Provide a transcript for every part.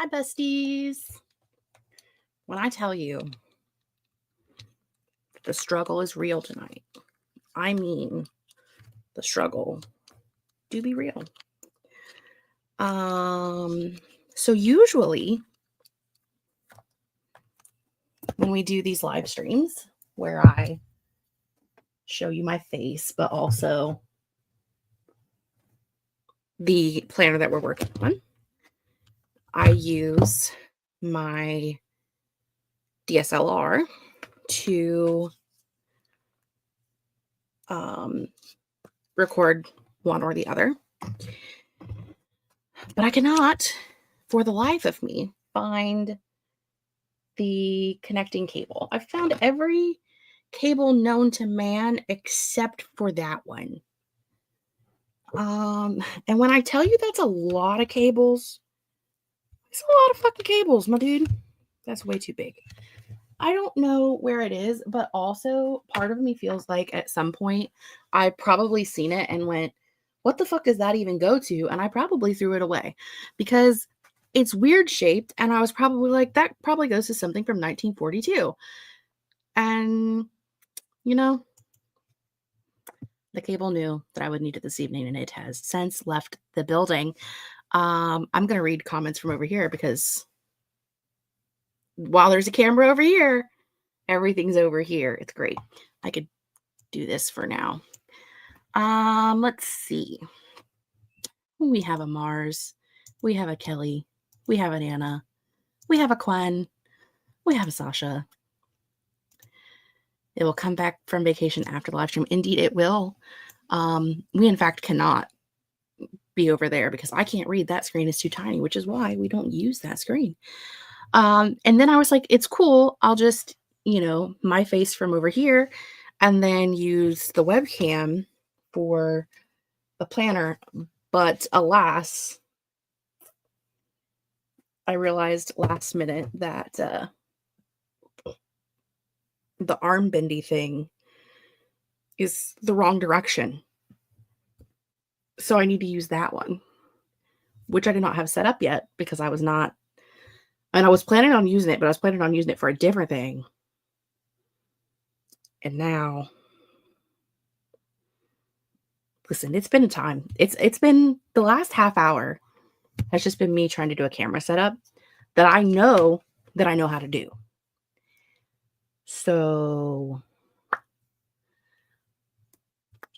Hi, besties. When I tell you the struggle is real tonight, I mean the struggle do be real. So usually when we do these live streams where I show you my face, but also the planner that we're working on, I use my DSLR to record one or the other. But I cannot, for the life of me, find the connecting cable. I've found every cable known to man except for that one. And when I tell you that's a lot of cables, it's a lot of fucking cables, my dude. That's way too big. I don't know where it is, but also part of me feels like at some point I've probably seen it and went, what the fuck does that even go to? And I probably threw it away because it's weird shaped. And I was probably like, that probably goes to something from 1942. And, you know, the cable knew that I would need it this evening, and it has since left the building. I'm going to read comments from over here because while there's a camera over here, everything's over here. It's great. I could do this for now. Let's see. We have a Mars. We have a Kelly. We have an Anna. We have a Quen. We have a Sasha. It will come back from vacation after the live stream. Indeed, it will. We, in fact, cannot be over there because I can't read. That screen is too tiny, which is why we don't use that screen. And then I was like, it's cool. I'll just, my face from over here and then use the webcam for the planner. But alas, I realized last minute that the arm bendy thing is the wrong direction. So I need to use that one, which I did not have set up yet because I was not, and I was planning on using it, but I was planning on using it for a different thing. And now, listen, it's been a time. It's been the last half hour has just been me trying to do a camera setup that I know how to do. So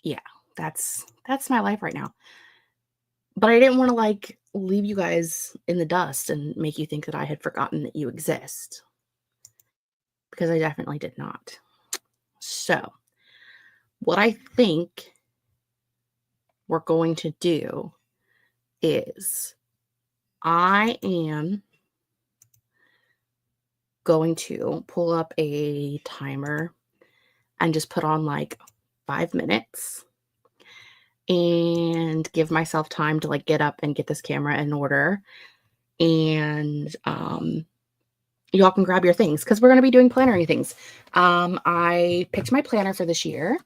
yeah, that's my life right now. But I didn't want to leave you guys in the dust and make you think that I had forgotten that you exist, because I definitely did not. So what I think we're going to do is I am going to pull up a timer and just put on 5 minutes and give myself time to get up and get this camera in order. And y'all can grab your things because we're going to be doing planner-y things. I picked my planner for this year,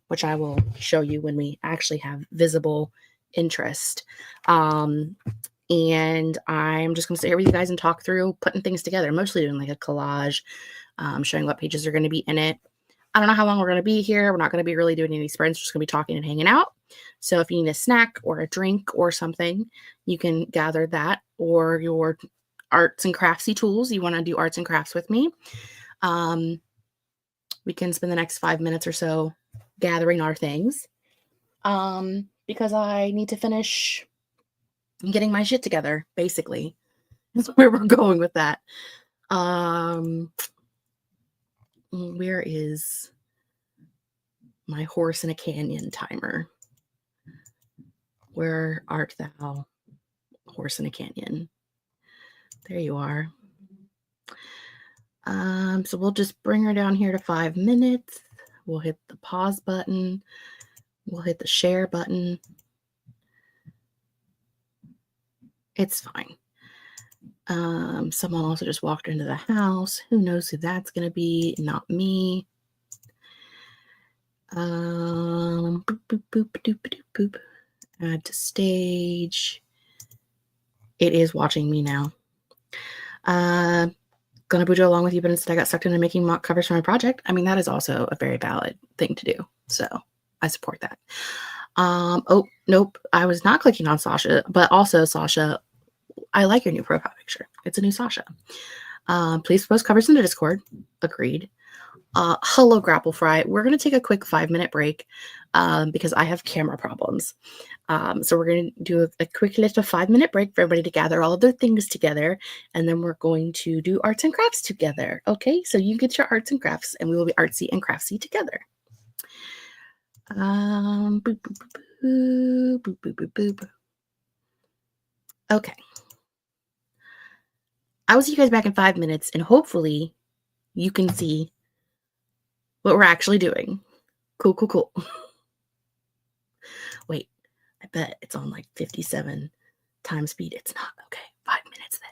which I will show you when we actually have visible interest. And I'm just going to sit here with you guys and talk through putting things together, mostly doing a collage, showing what pages are going to be in it. I don't know how long we're going to be here. We're not going to be really doing any sprints. We're just going to be talking and hanging out. So if you need a snack or a drink or something, you can gather that, or your arts and craftsy tools. You want to do arts and crafts with me. We can spend the next 5 minutes or so gathering our things, because I need to finish getting my shit together, basically. That's where we're going with that. Where is my horse in a canyon timer? Where art thou, horse in a canyon? There you are. So we'll just bring her down here to 5 minutes. We'll hit the pause button. We'll hit the share button. It's fine. Someone also just walked into the house. Who knows who that's going to be? Not me. Boop, boop, boop, boop, boop, boop. Add to stage. It is watching me now. Gonna BuJo along with you, but instead I got sucked into making mock covers for my project. I mean, that is also a very valid thing to do. So I support that. Oh, nope. I was not clicking on Sasha, but also Sasha, I like your new profile picture. It's a new Sasha. Please post covers in the Discord. Agreed. Hello, Grapple Fry. We're going to take a quick 5-minute break because I have camera problems. So we're going to do a quick little 5-minute break for everybody to gather all of their things together. And then we're going to do arts and crafts together. Okay, so you get your arts and crafts and we will be artsy and craftsy together. Boop, boop, boop, boop, boop, boop, boop. Okay. I will see you guys back in 5 minutes and hopefully you can see what we're actually doing. Cool, cool, cool. Wait, I bet it's on like 57 times speed. It's not. Okay, 5 minutes then.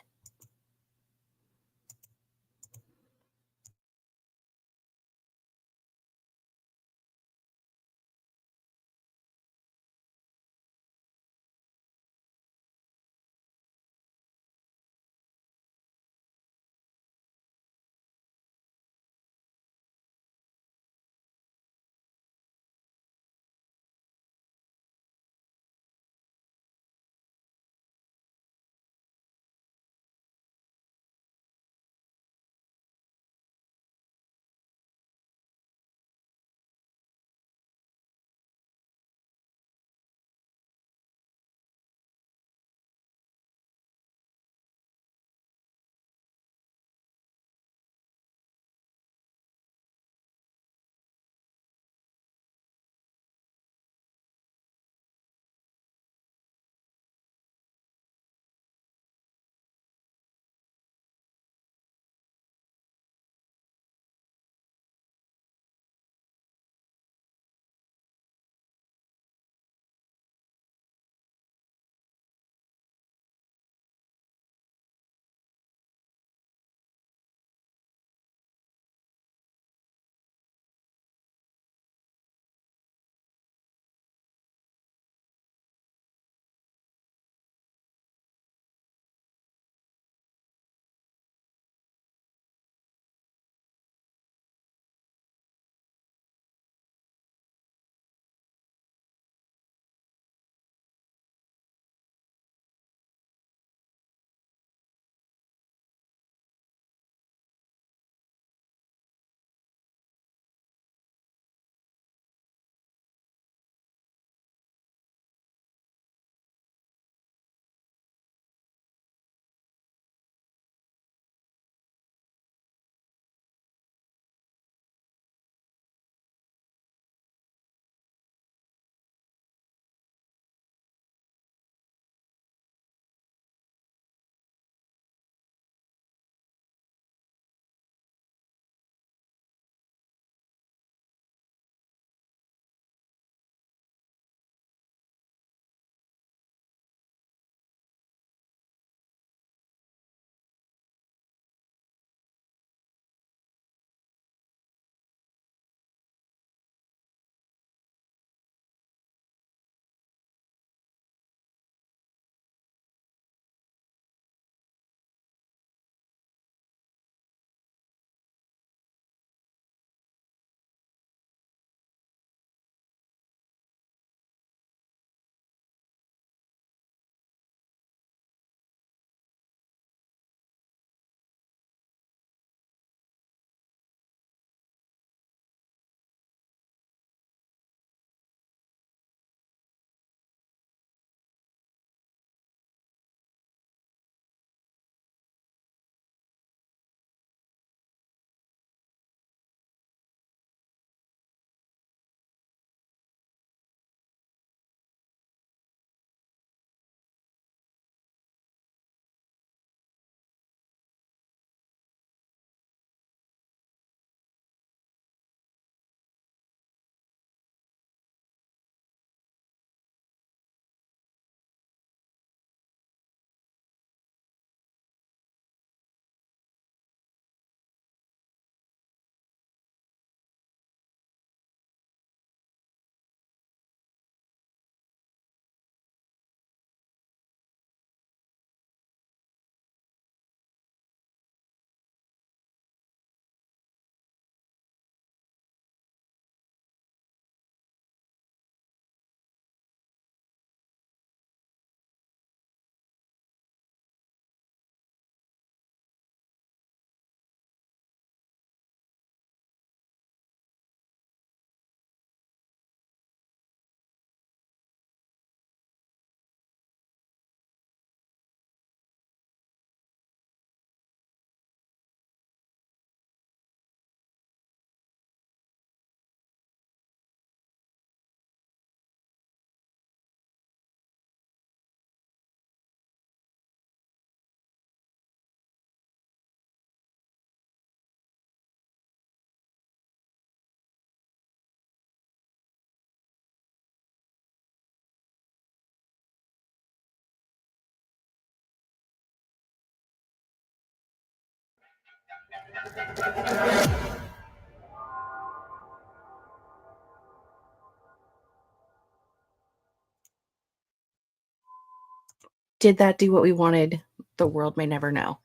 Did that do what we wanted? The world may never know.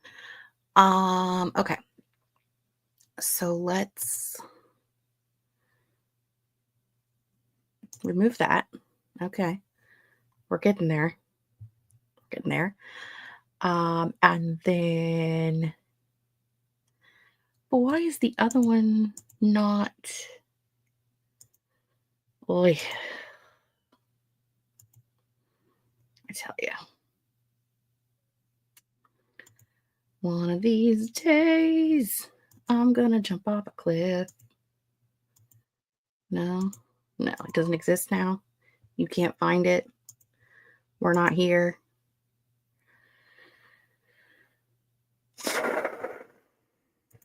Okay. So let's remove that. Okay. We're getting there. Getting there. And then, but why is the other one not? Boy, I tell you. One of these days, I'm gonna jump off a cliff. No, no, it doesn't exist now. You can't find it. We're not here.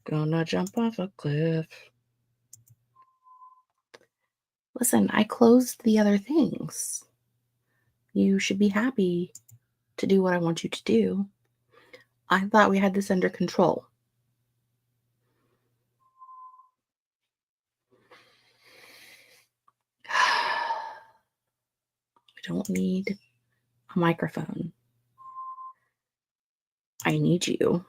Gonna jump off a cliff. Listen, I closed the other things. You should be happy to do what I want you to do. I thought we had this under control. I don't need a microphone. I need you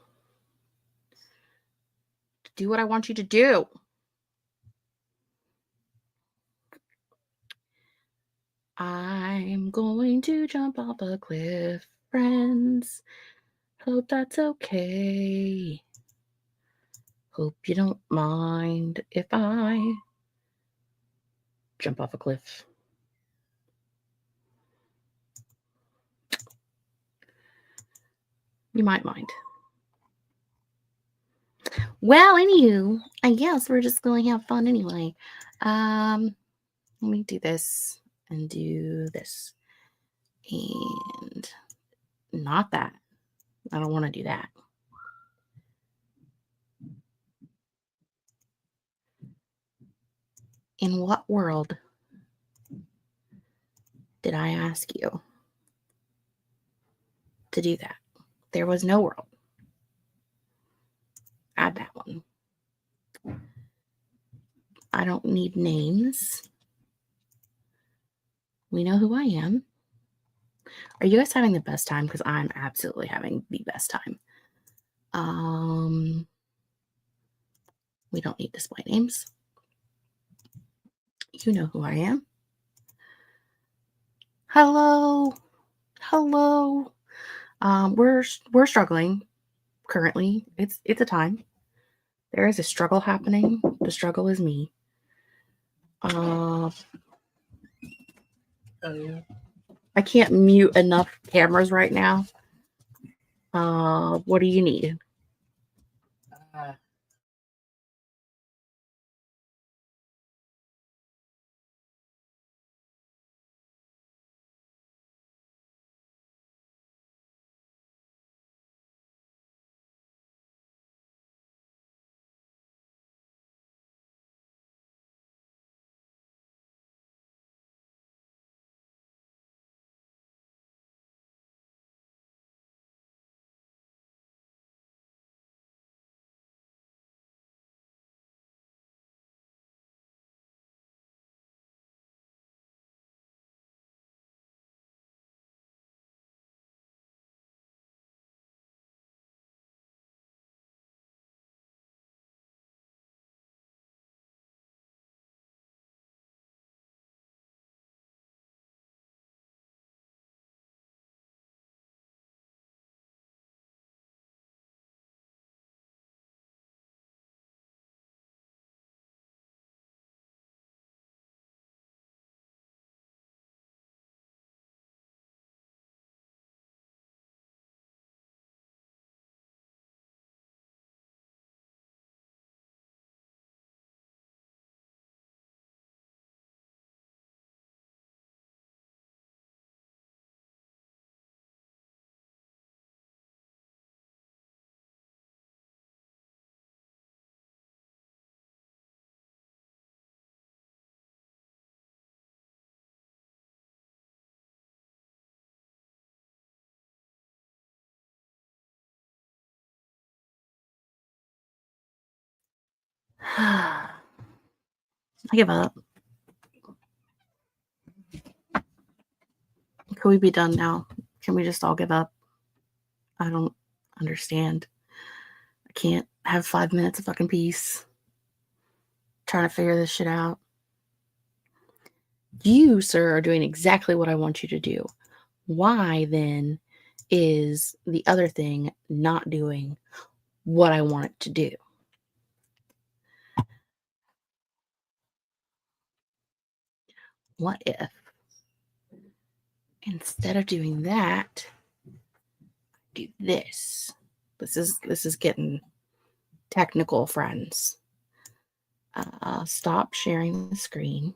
to do what I want you to do. I'm going to jump off a cliff, friends. Hope that's okay. Hope you don't mind if I jump off a cliff. You might mind. Well, anywho, I guess we're just going to have fun anyway. Let me do this and do this. And not that. I don't want to do that. In what world did I ask you to do that? There was no world. Add that one. I don't need names. We know who I am. Are you guys having the best time? Because I'm absolutely having the best time. We don't need display names. You know who I am. Hello. Hello. We're struggling currently. It's a time. There is a struggle happening. The struggle is me. I can't mute enough cameras right now. What do you need? I give up. Can we be done now? Can we just all give up? I don't understand. I can't have 5 minutes of fucking peace trying to figure this shit out. You, sir, are doing exactly what I want you to do. Why then is the other thing not doing what I want it to do? What if instead of doing that, do this? This is getting technical, friends. Stop sharing the screen.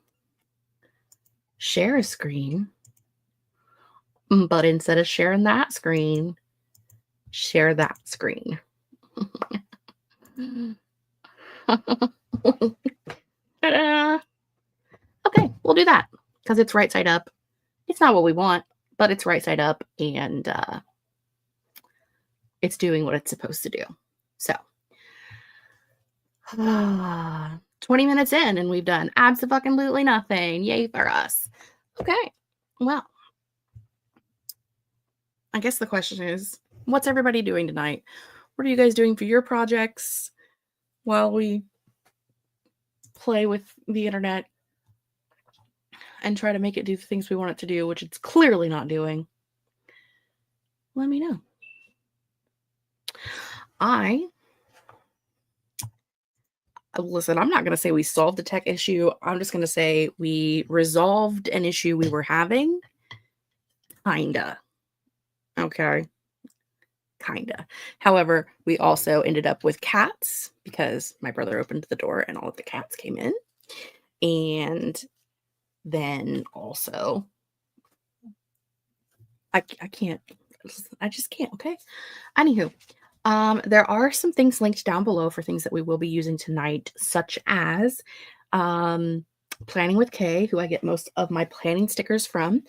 Share a screen. But instead of sharing that screen, share that screen. Ta-da! Okay, we'll do that because it's right side up. It's not what we want, but it's right side up and it's doing what it's supposed to do. So 20 minutes in and we've done absolutely nothing. Yay for us. Okay, well, I guess the question is, what's everybody doing tonight? What are you guys doing for your projects while we play with the internet and try to make it do the things we want it to do, which it's clearly not doing? Let me know. Listen, I'm not going to say we solved a tech issue. I'm just going to say we resolved an issue we were having. Kinda. Okay. Kinda. However, we also ended up with cats because my brother opened the door and all of the cats came in. And then also, I can't. I just can't. Okay. Anywho, there are some things linked down below for things that we will be using tonight, such as Planning with Kay, who I get most of my planning stickers from.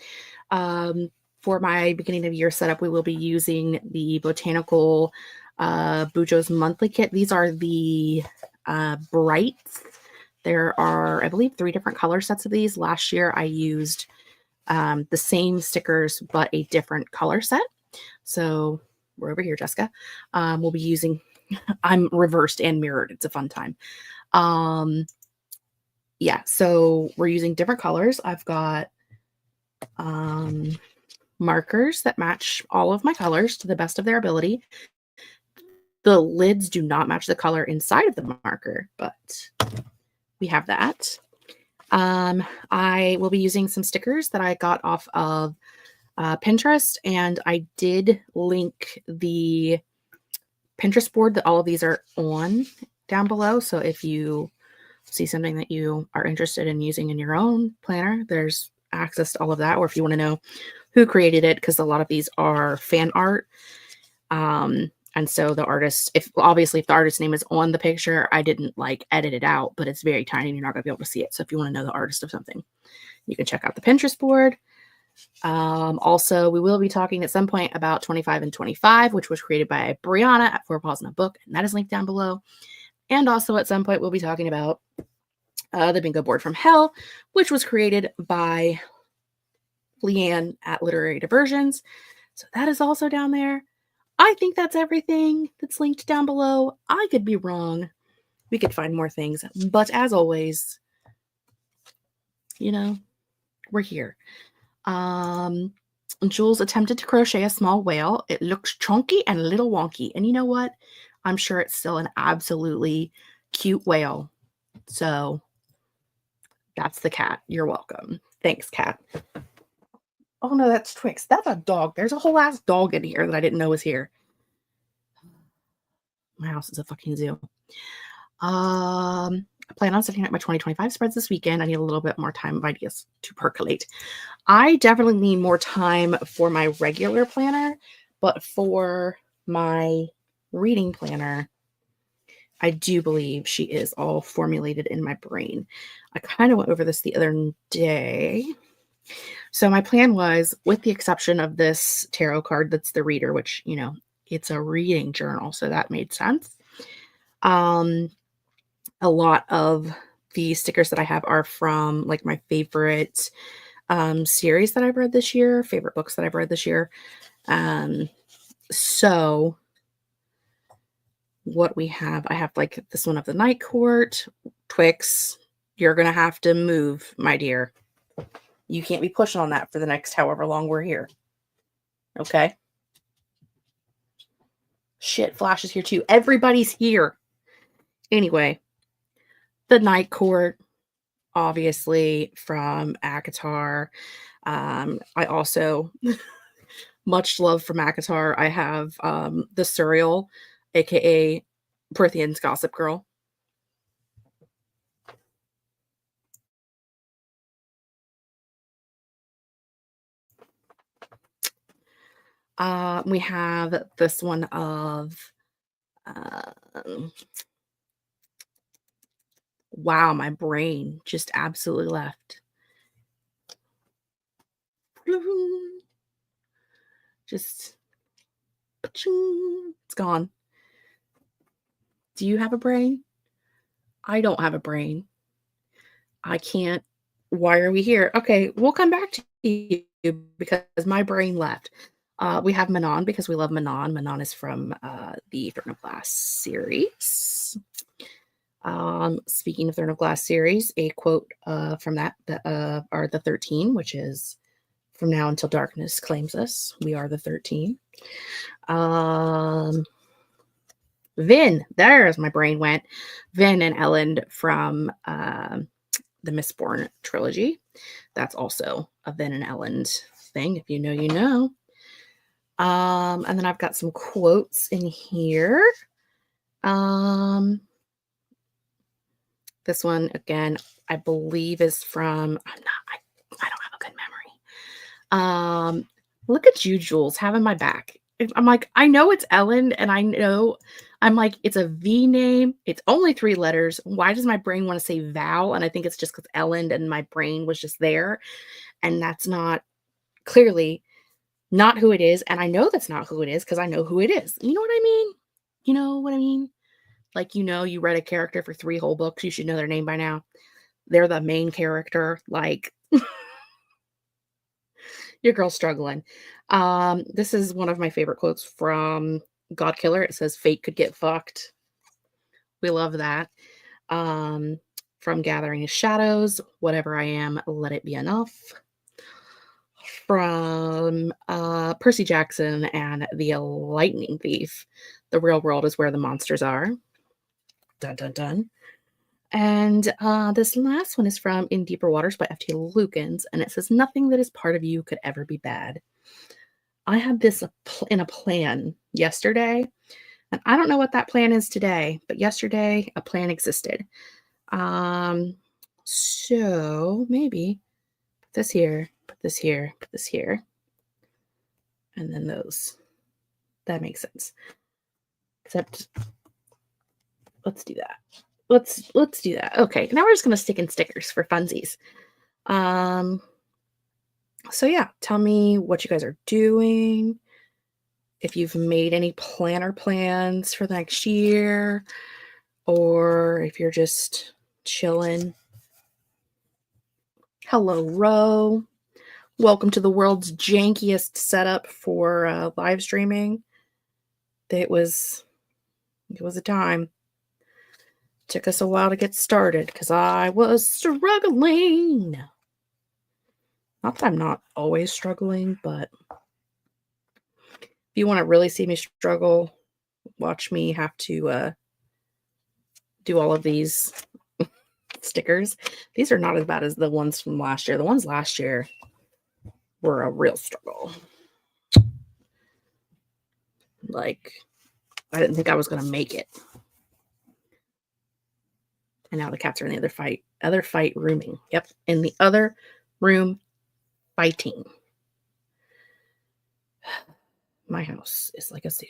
For my beginning of year setup, we will be using the Botanical BuJo's monthly kit. These are the brights. There are, I believe, 3 different color sets of these. Last year, I used the same stickers, but a different color set. So we're over here, Jessica. We'll be using, I'm reversed and mirrored. It's a fun time. Yeah, so we're using different colors. I've got markers that match all of my colors to the best of their ability. The lids do not match the color inside of the marker, but we have that. I will be using some stickers that I got off of Pinterest, and I did link the Pinterest board that all of these are on down below. So if you see something that you are interested in using in your own planner, there's access to all of that. Or if you want to know who created it, because a lot of these are fan art. And so the artist, obviously if the artist's name is on the picture, I didn't like edit it out, but it's very tiny and you're not going to be able to see it. So if you want to know the artist of something, you can check out the Pinterest board. Also, we will be talking at some point about 25 and 25, which was created by Brianna at 4 Paws in a Book, and that is linked down below. And also at some point, we'll be talking about the bingo board from hell, which was created by Leanne at Literary Diversions. So that is also down there. I think that's everything that's linked down below. I could be wrong. We could find more things. But as always, you know, we're here. Jules attempted to crochet a small whale. It looks chunky and a little wonky. And you know what? I'm sure it's still an absolutely cute whale. So that's the cat. You're welcome. Thanks, cat. Oh no, that's Twix. That's a dog. There's a whole ass dog in here that I didn't know was here. My house is a fucking zoo. I plan on setting up my 2025 spreads this weekend. I need a little bit more time of ideas to percolate. I definitely need more time for my regular planner, but for my reading planner, I do believe she is all formulated in my brain. I kind of went over this the other day. So my plan was, with the exception of this tarot card that's the reader, which, you know, it's a reading journal, so that made sense. a lot of the stickers that I have are from like my favorite series that I've read this year, favorite books that I've read this year. So what we have, I have like this one of the Night Court, Twix. You're going to have to move, my dear. You can't be pushing on that for the next however long we're here. Okay? Shit, Flash is here too. Everybody's here. Anyway, the Night Court, obviously from ACOTAR. I also, much love from ACOTAR, I have the Surreal, aka Prithian's Gossip Girl. We have this one of wow, my brain just absolutely left. Just it's gone. Do you have a brain? I don't have a brain. I can't. Why are we here? Okay, we'll come back to you because my brain left. We have Manon because we love Manon. Manon is from the Throne of Glass series. Speaking of Throne of Glass series, a quote from that are the 13, which is from now until darkness claims us. We are the 13. Vin, there's my brain went. Vin and Ellen from the Mistborn trilogy. That's also a Vin and Ellen thing. If you know, you know. And then I've got some quotes in here. This one again, I believe is from. I don't have a good memory. Look at you, Jules, having my back. I'm like, I know it's Ellen, and I know I'm like, it's a V name. It's only 3 letters. Why does my brain want to say Val? And I think it's just because Ellen and my brain was just there. And that's not clearly not who it is. And I know that's not who it is because I know who it is. You know what I mean? You know what I mean? Like, you know, you read a character for 3 whole books. You should know their name by now. They're the main character. Like, your girl's struggling. This is one of my favorite quotes from God Killer. It says, "Fate could get fucked." We love that. From Gathering Shadows, "Whatever I am, let it be enough." From Percy Jackson and the Lightning Thief, "The real world is where the monsters are." Dun dun dun. And this last one is from In Deeper Waters by F.T. Lukens, and it says, "Nothing that is part of you could ever be bad." I had this in a plan yesterday, and I don't know what that plan is today, but yesterday a plan existed. So maybe put this here, put this here, put this here, and then those. That makes sense. Except, let's do that. Let's do that. Okay, now we're just gonna stick in stickers for funsies. So yeah, tell me what you guys are doing. If you've made any planner plans for the next year, or if you're just chilling. Hello, Ro. Welcome to the world's jankiest setup for live streaming. It was a time. Took us a while to get started because I was struggling. Not that I'm not always struggling, but if you want to really see me struggle, watch me have to do all of these stickers. These are not as bad as the ones from last year. The ones last year were a real struggle. Like, I didn't think I was going to make it. And now the cats are in the other fight rooming. Yep, in the other room fighting. My house is like a zoo.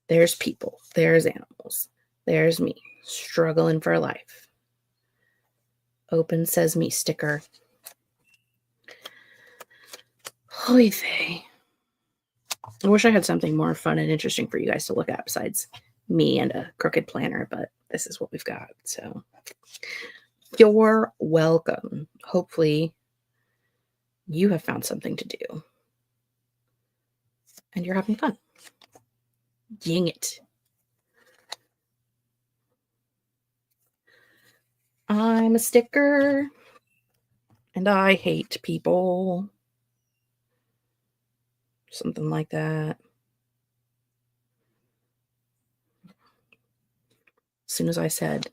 There's people, there's animals, there's me struggling for life. Open Sesame sticker. Holy vey. I wish I had something more fun and interesting for you guys to look at besides me and a crooked planner, but this is what we've got. So you're welcome. Hopefully you have found something to do and you're having fun. Dang it. I'm a sticker and I hate people. Something like that. As soon as I said,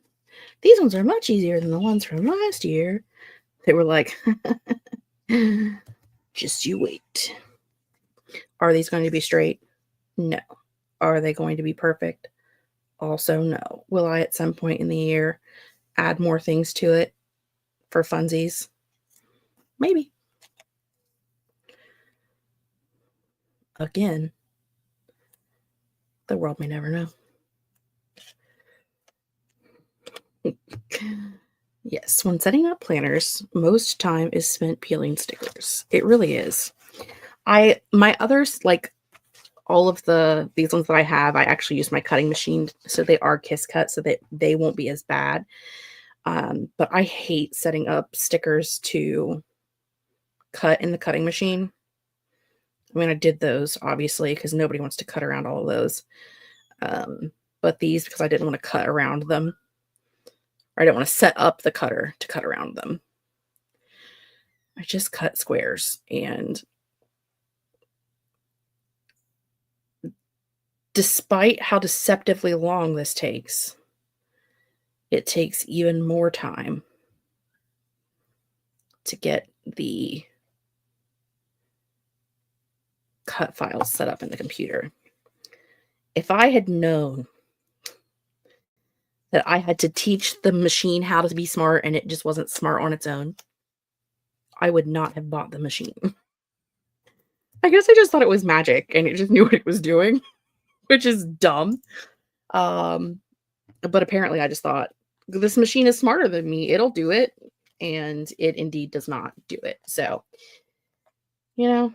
these ones are much easier than the ones from last year, they were like, just you wait. Are these going to be straight? No. Are they going to be perfect? Also, no. Will I at some point in the year add more things to it for funsies? Maybe. Again, the world may never know. Yes, when setting up planners, most time is spent peeling stickers. It really is. My others, like all of these ones that I have, I actually use my cutting machine, so they are kiss cut, so that they won't be as bad. But I hate setting up stickers to cut in the cutting machine. I mean, I did those obviously because nobody wants to cut around all of those. But these, because I didn't want to cut around them. Or I didn't want to set up the cutter to cut around them. I just cut squares, and despite how deceptively long this takes, it takes even more time to get the cut files set up in the computer. If I had known that I had to teach the machine how to be smart and it just wasn't smart on its own, I would not have bought the machine. I guess I just thought it was magic and it just knew what it was doing, which is dumb. But apparently I just thought, this machine is smarter than me. It'll do it. And it indeed does not do it. So, you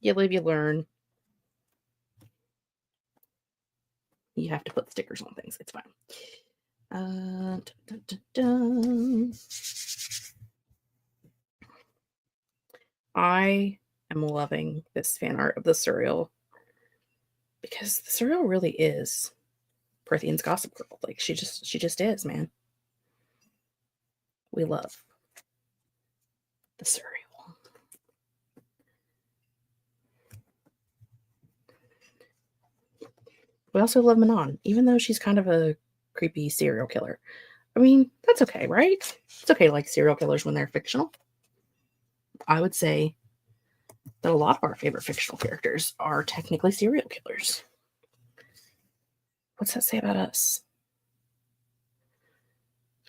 live, you learn. You have to put stickers on things. It's fine. I am loving this fan art of the cereal because the cereal really is Prithian's Gossip Girl. Like she just is, man. We love the cereal. We also love Manon, even though she's kind of a creepy serial killer. I mean, that's okay, right? It's okay to like serial killers when they're fictional. I would say that a lot of our favorite fictional characters are technically serial killers. What's that say about us?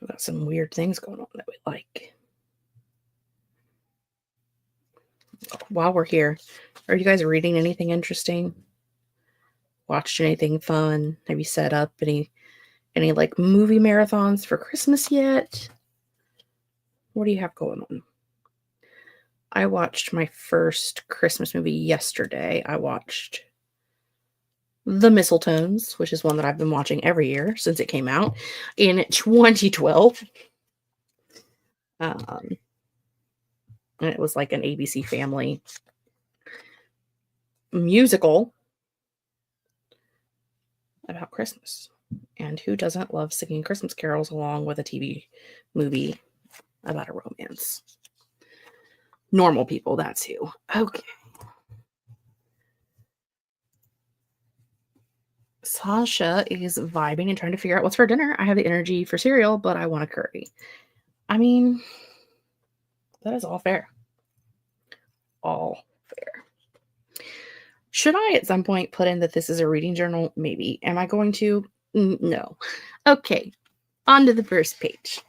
We've got some weird things going on that we like. While we're here, are you guys reading anything interesting? Watched anything fun? Have you set up any like movie marathons for Christmas yet? What do you have going on? I watched my first Christmas movie yesterday. I watched The Mistletones, which is one that I've been watching every year since it came out in 2012. And it was like an ABC Family musical about Christmas. And who doesn't love singing Christmas carols along with a TV movie about a romance? Normal people, that's who. Okay. Sasha is vibing and trying to figure out what's for dinner. I have the energy for cereal, but I want a curry. I mean, that is all fair. All fair. Should I at some point put in that this is a reading journal? Maybe. Am I going to? No. Okay. On to the first page.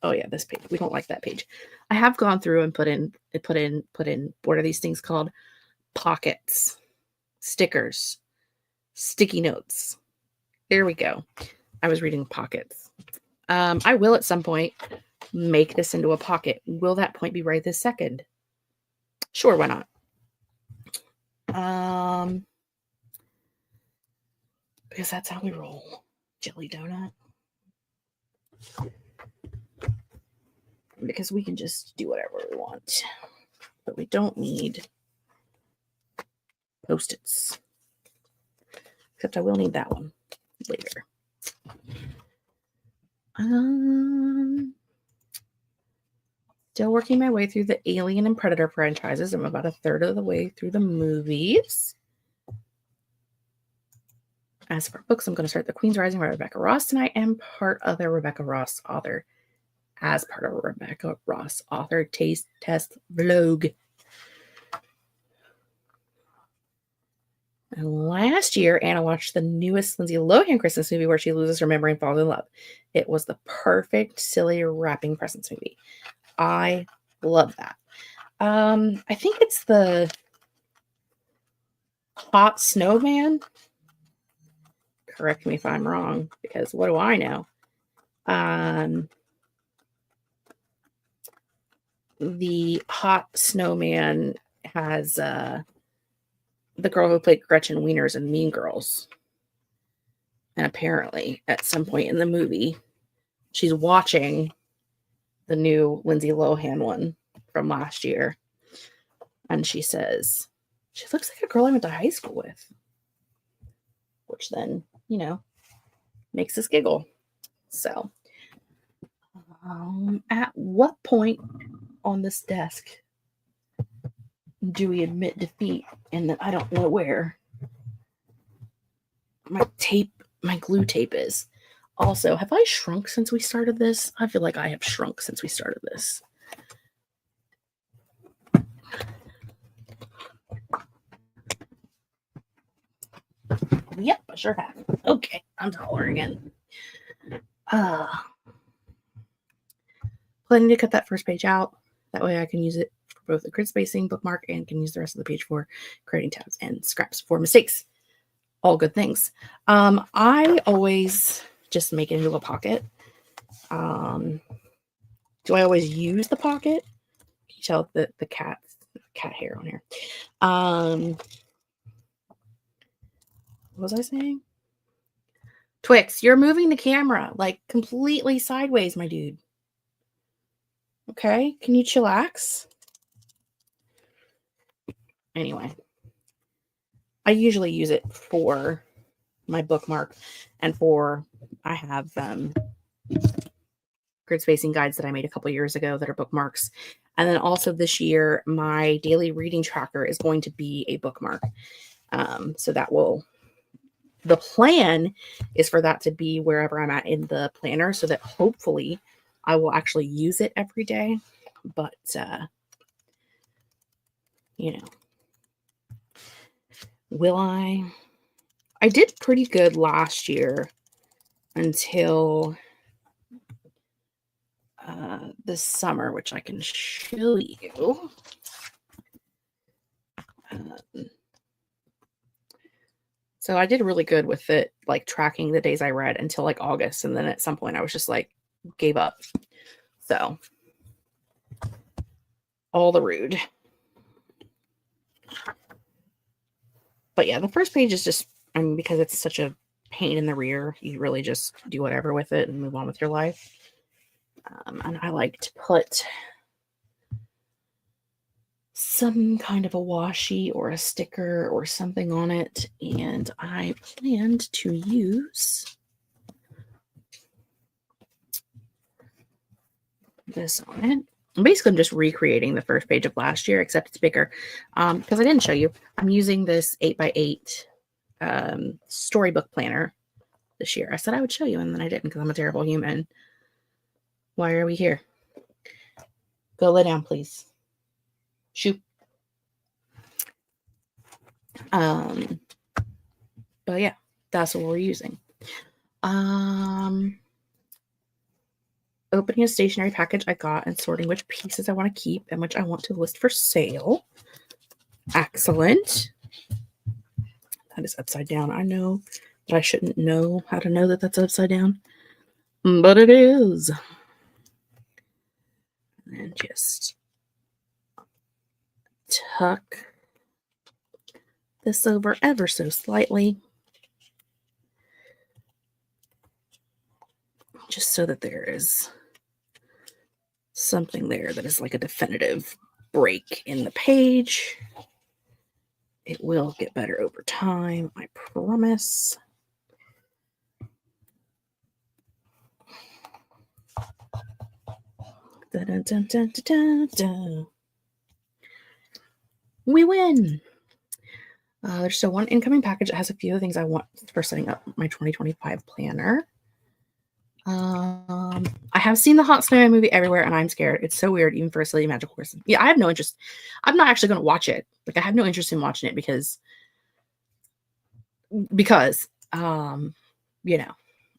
Oh yeah, this page. We don't like that page. I have gone through and put in, what are these things called? Pockets, stickers, sticky notes. There we go. I was reading pockets. I will at some point make this into a pocket. Will that point be right this second? Sure, why not? Because that's how we roll. jelly donut. Because we can just do whatever we want. But we don't need Post-its. Except I will need that one later. Still working my way through the Alien and Predator franchises. I'm about a third of the way through the movies. As for books, I'm going to start The Queen's Rising by Rebecca Ross tonight and part of the Rebecca Ross author. As part of a Rebecca Ross author taste test vlog. And last year, Anna watched the newest Lindsay Lohan Christmas movie where she loses her memory and falls in love. It was the perfect, silly wrapping presents movie. I love that. I think it's the Hot Snowman. Correct me if I'm wrong, because what do I know? The Hot Snowman has the girl who played Gretchen Wieners in Mean Girls. And apparently, at some point in the movie, she's watching the new Lindsay Lohan one from last year. And she says, she looks like a girl I went to high school with. Which then, you know, makes us giggle. So, at what point on this desk do we admit defeat and that I don't know where my glue tape is? Also, have I shrunk since we started this? I feel like I have shrunk since we started this. Yep, I sure have. Okay, I'm taller again. Planning to cut that first page out. That way I can use it for both the grid spacing bookmark and can use the rest of the page for creating tabs and scraps for mistakes. All good things. I always just make it into a pocket. Do I always use the pocket? You tell the cat hair on here. What was I saying? Twix, you're moving the camera like completely sideways, my dude. Okay, can you chillax? Anyway, I usually use it for my bookmark and I have grid spacing guides that I made a couple years ago that are bookmarks. And then also this year, my daily reading tracker is going to be a bookmark. So that the plan is for that to be wherever I'm at in the planner so that hopefully I will actually use it every day. But, you know, will I? I did pretty good last year until this summer, which I can show you. So I did really good with it, like tracking the days I read until like August. And then at some point I was just like, gave up. So all the rude. But yeah, the first page is just, I mean, because it's such a pain in the rear, you really just do whatever with it and move on with your life. And I like to put some kind of a washi or a sticker or something on it. And I planned to use this on it. Basically, I'm just recreating the first page of last year, except it's bigger. Because I didn't show you, I'm using this 8x8 storybook planner this year. I said I would show you, and then I didn't because I'm a terrible human. Why are we here? Go lay down, please. Shoot. But yeah, that's what we're using. Opening a stationery package I got and sorting which pieces I want to keep and which I want to list for sale. Excellent. That is upside down. I know that I shouldn't know how to know that that's upside down, but it is. And just tuck this over ever so slightly. so that there is something there that is like a definitive break in the page. It will get better over time, I promise. Dun, dun, dun, dun, dun. We win. There's still one incoming package that has a few of the things I want for setting up my 2025 planner. I have seen the Hot Snowman movie everywhere, and I'm scared. It's so weird, even for a silly magical person. Yeah, I have no interest. I'm not actually going to watch it. Like, I have no interest in watching it because, you know,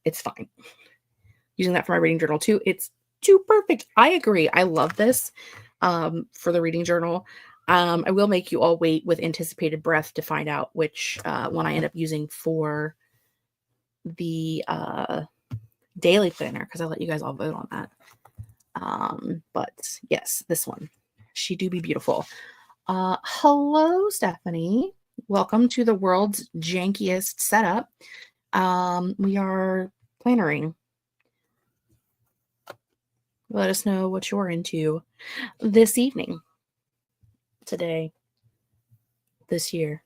it's fine. Using that for my reading journal too. It's too perfect. I agree. I love this for the reading journal. I will make you all wait with anticipated breath to find out which one I end up using for the daily planner, because I'll let you guys all vote on that. But yes, this one. She do be beautiful. Hello, Stephanie. Welcome to the world's jankiest setup. We are plannering. Let us know what you're into this evening, today, this year,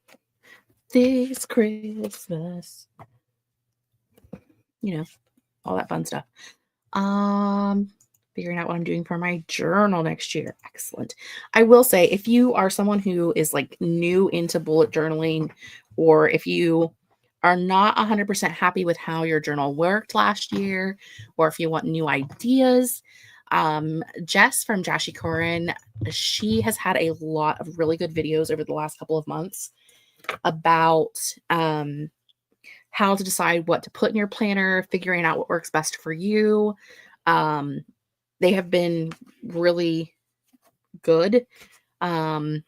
this Christmas. You know, all that fun stuff. Figuring out what I'm doing for my journal next year. Excellent. I will say, if you are someone who is like new into bullet journaling, or if you are not 100% happy with how your journal worked last year, or if you want new ideas, Jess from Jashi Corin, she has had a lot of really good videos over the last couple of months about how to decide what to put in your planner, figuring out what works best for you. They have been really good to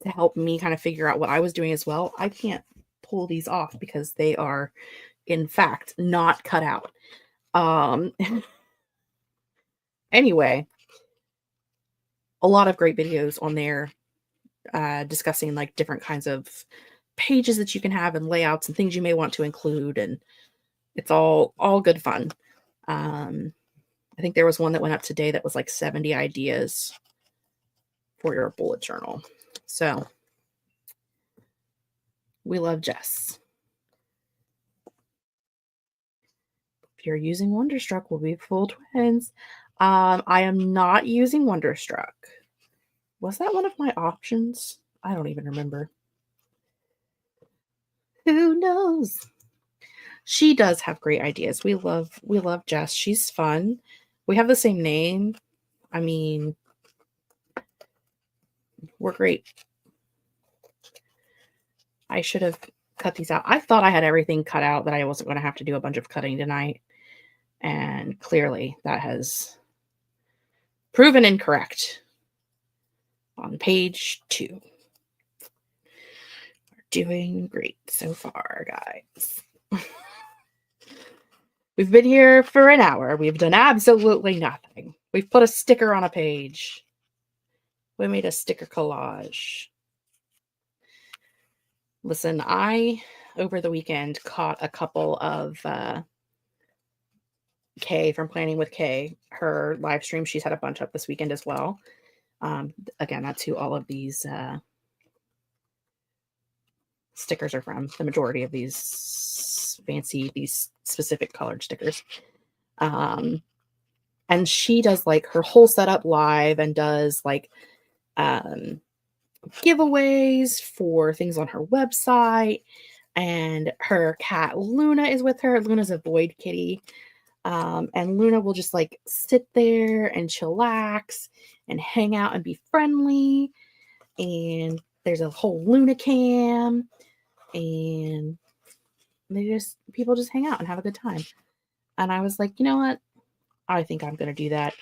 help me kind of figure out what I was doing as well. I can't pull these off because they are, in fact, not cut out. Anyway, a lot of great videos on there discussing like different kinds of pages that you can have and layouts and things you may want to include, and it's all good fun. I think there was one that went up today that was like 70 ideas for your bullet journal. So we love Jess. If you're using Wonderstruck, we'll be full twins. I am not using Wonderstruck. Was that one of my options? I don't even remember. Who knows? She does have great ideas. We love Jess. She's fun. We have the same name. I mean, we're great. I should have cut these out. I thought I had everything cut out, that I wasn't going to have to do a bunch of cutting tonight. And clearly that has proven incorrect. On page 2. We're doing great so far, guys. We've been here for an hour. We've done absolutely nothing. We've put a sticker on a page. We made a sticker collage. Listen, I, over the weekend, caught a couple of Kay from Planning with Kay, her live stream. She's had a bunch up this weekend as well. Again, that's who all of these stickers are from. The majority of these specific colored stickers. And she does like her whole setup live, and does like giveaways for things on her website. And her cat Luna is with her. Luna's a void kitty. And Luna will just like sit there and chillax and hang out and be friendly. And there's a whole Luna cam, and people just hang out and have a good time. And I was like, you know what? I think I'm going to do that.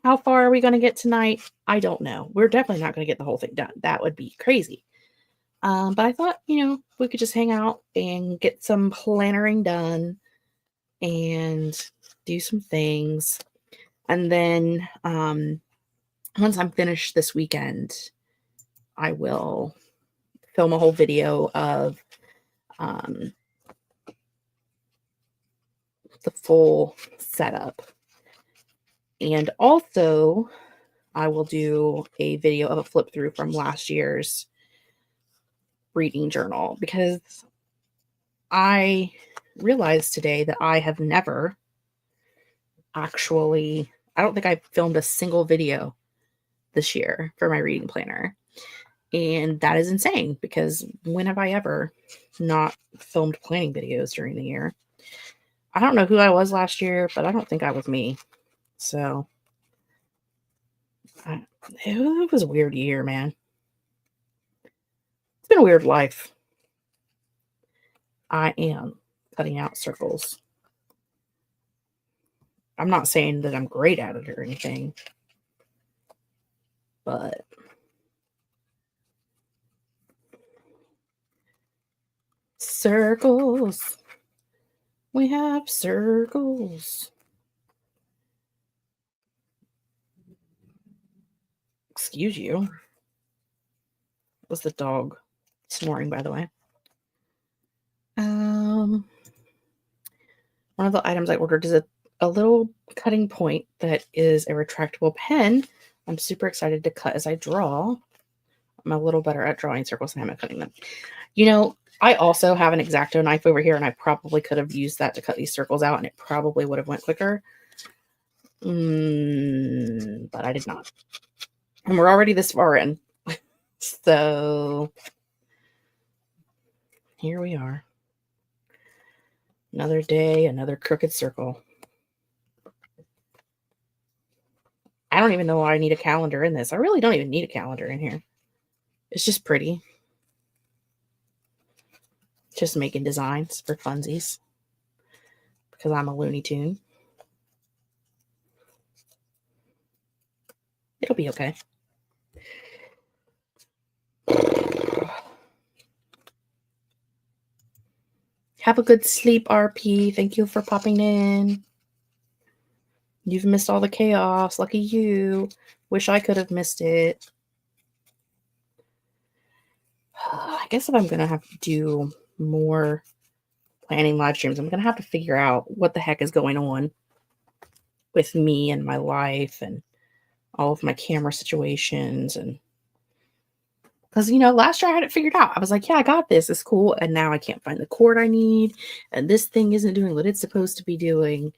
How far are we going to get tonight? I don't know. We're definitely not going to get the whole thing done. That would be crazy. But I thought, we could just hang out and get some plannering done and do some things. And then once I'm finished this weekend, I will film a whole video of the full setup. And also, I will do a video of a flip through from last year's reading journal, because I realized today that I have never actually, I don't think I've filmed a single video this year for my reading planner. And that is insane, because when have I ever not filmed planning videos during the year? I don't know who I was last year, but I don't think I was me. So it was a weird year, man. It's been a weird life. I am cutting out circles. I'm not saying that I'm great at it or anything, but circles. We have circles. Excuse you. Was the dog snoring, by the way? One of the items I ordered is a little cutting point that is a retractable pen. I'm super excited to cut as I draw. I'm a little better at drawing circles than I am at cutting them. You know, I also have an X-Acto knife over here, and I probably could have used that to cut these circles out, and it probably would have went quicker. But I did not. And we're already this far in. So here we are. Another day, another crooked circle. I don't even know why I need a calendar in this. I really don't even need a calendar in here. It's just pretty. Just making designs for funsies, because I'm a Looney Tune. It'll be okay. Have a good sleep, RP. Thank you for popping in. You've missed all the chaos. Lucky you. Wish I could have missed it. I guess if I'm going to have to do more planning live streams, I'm going to have to figure out what the heck is going on with me and my life and all of my camera situations. And because, you know, last year I had it figured out. I was like, yeah, I got this. It's cool. And now I can't find the cord I need. And this thing isn't doing what it's supposed to be doing.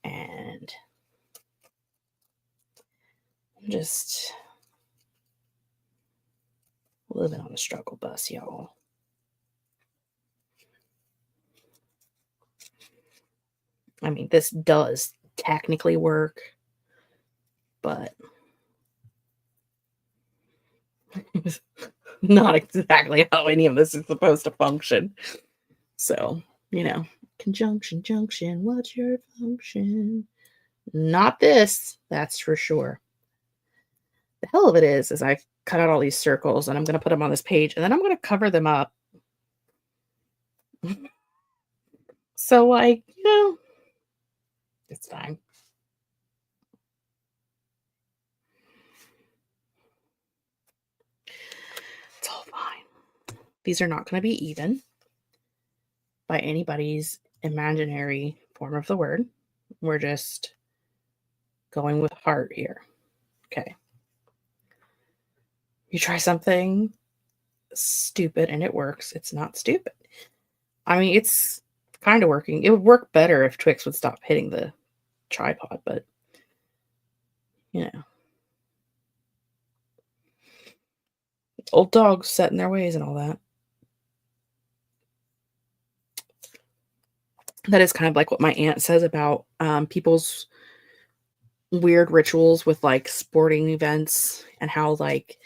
And I'm just living on a struggle bus, y'all. I mean, this does technically work, but not exactly how any of this is supposed to function. So, you know, conjunction, junction, what's your function? Not this, that's for sure. The hell of it is I've cut out all these circles, and I'm going to put them on this page, and then I'm going to cover them up. So, like, you know, it's fine. It's all fine. These are not going to be even by anybody's imaginary form of the word. We're just going with heart here. Okay. You try something stupid and it works. It's not stupid. I mean, it's kind of working. It would work better if Twix would stop hitting the tripod, but, you know. Old dogs set in their ways and all that. That is kind of like what my aunt says about people's weird rituals with, like, sporting events, and how, like,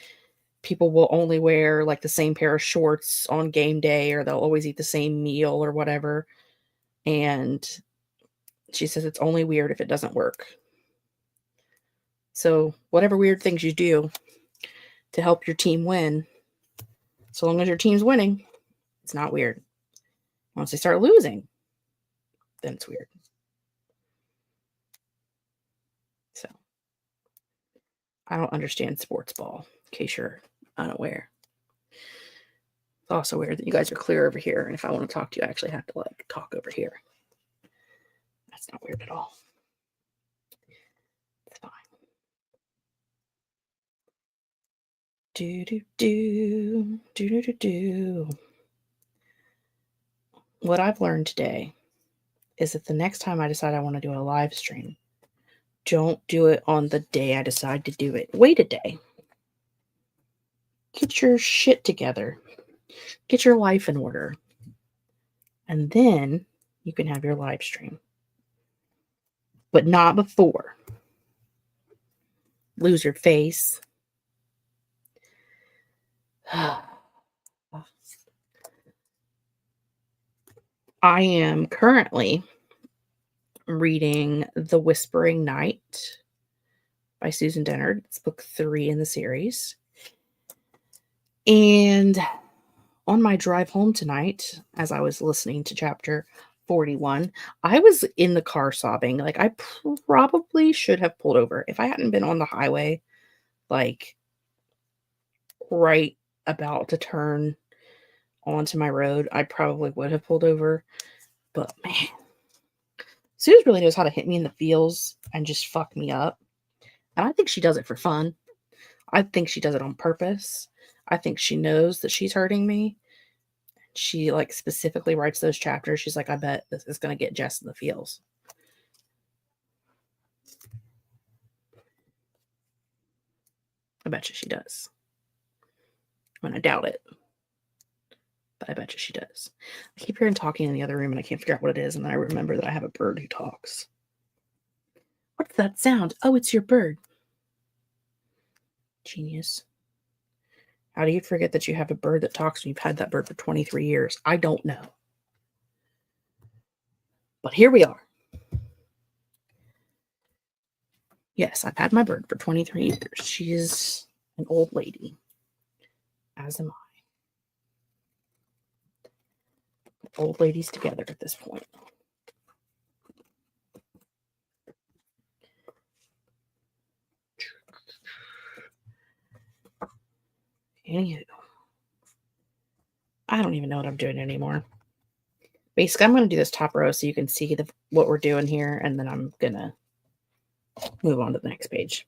people will only wear, like, the same pair of shorts on game day, or they'll always eat the same meal or whatever. And she says it's only weird if it doesn't work. So whatever weird things you do to help your team win, so long as your team's winning, it's not weird. Once they start losing, then it's weird. So I don't understand sports ball, in case you're unaware. It's also weird that you guys are clear over here, and if I want to talk to you, I actually have to, like, talk over here. I That's not weird at all. It's fine. Do. What I've learned today is that the next time I decide I want to do a live stream, don't do it on the day I decide to do it. Wait a day. Get your shit together. Get your life in order. And then you can have your live stream. But not before. Lose your face. I am currently reading The Whispering Night by Susan Dennard. It's book 3 in the series. And on my drive home tonight, as I was listening to chapter 41, I was in the car sobbing. Like, I probably should have pulled over. If I hadn't been on the highway, like, right about to turn onto my road, I probably would have pulled over. But, man, Suze really knows how to hit me in the feels and just fuck me up. And I think she does it for fun. I think she does it on purpose. I think she knows that she's hurting me. She, like, specifically writes those chapters. She's like, I bet this is going to get Jess in the feels. I bet you she does. I mean, I doubt it. But I bet you she does. I keep hearing talking in the other room and I can't figure out what it is. And then I remember that I have a bird who talks. What's that sound? Oh, it's your bird. Genius. How do you forget that you have a bird that talks when you've had that bird for 23 years? I don't know. But here we are. Yes, I've had my bird for 23 years. She is an old lady. As am I. Old ladies together at this point. Anywho. I don't even know what I'm doing anymore. Basically, I'm going to do this top row so you can see what we're doing here, and then I'm going to move on to the next page.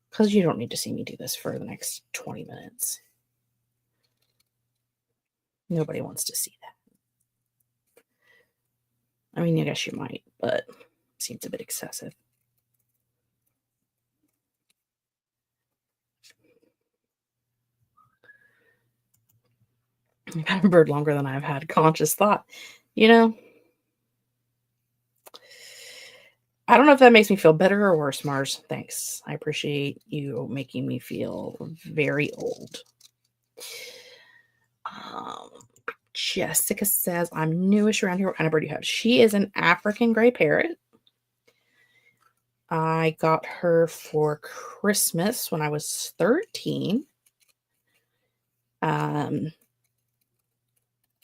Because you don't need to see me do this for the next 20 minutes. Nobody wants to see that. I mean, I guess you might, but it seems a bit excessive. I've had a bird longer than I've had conscious thought. You know, I don't know if that makes me feel better or worse, Mars. Thanks. I appreciate you making me feel very old. Jessica says, I'm newish around here. What kind of bird do you have? She is an African gray parrot. I got her for Christmas when I was 13.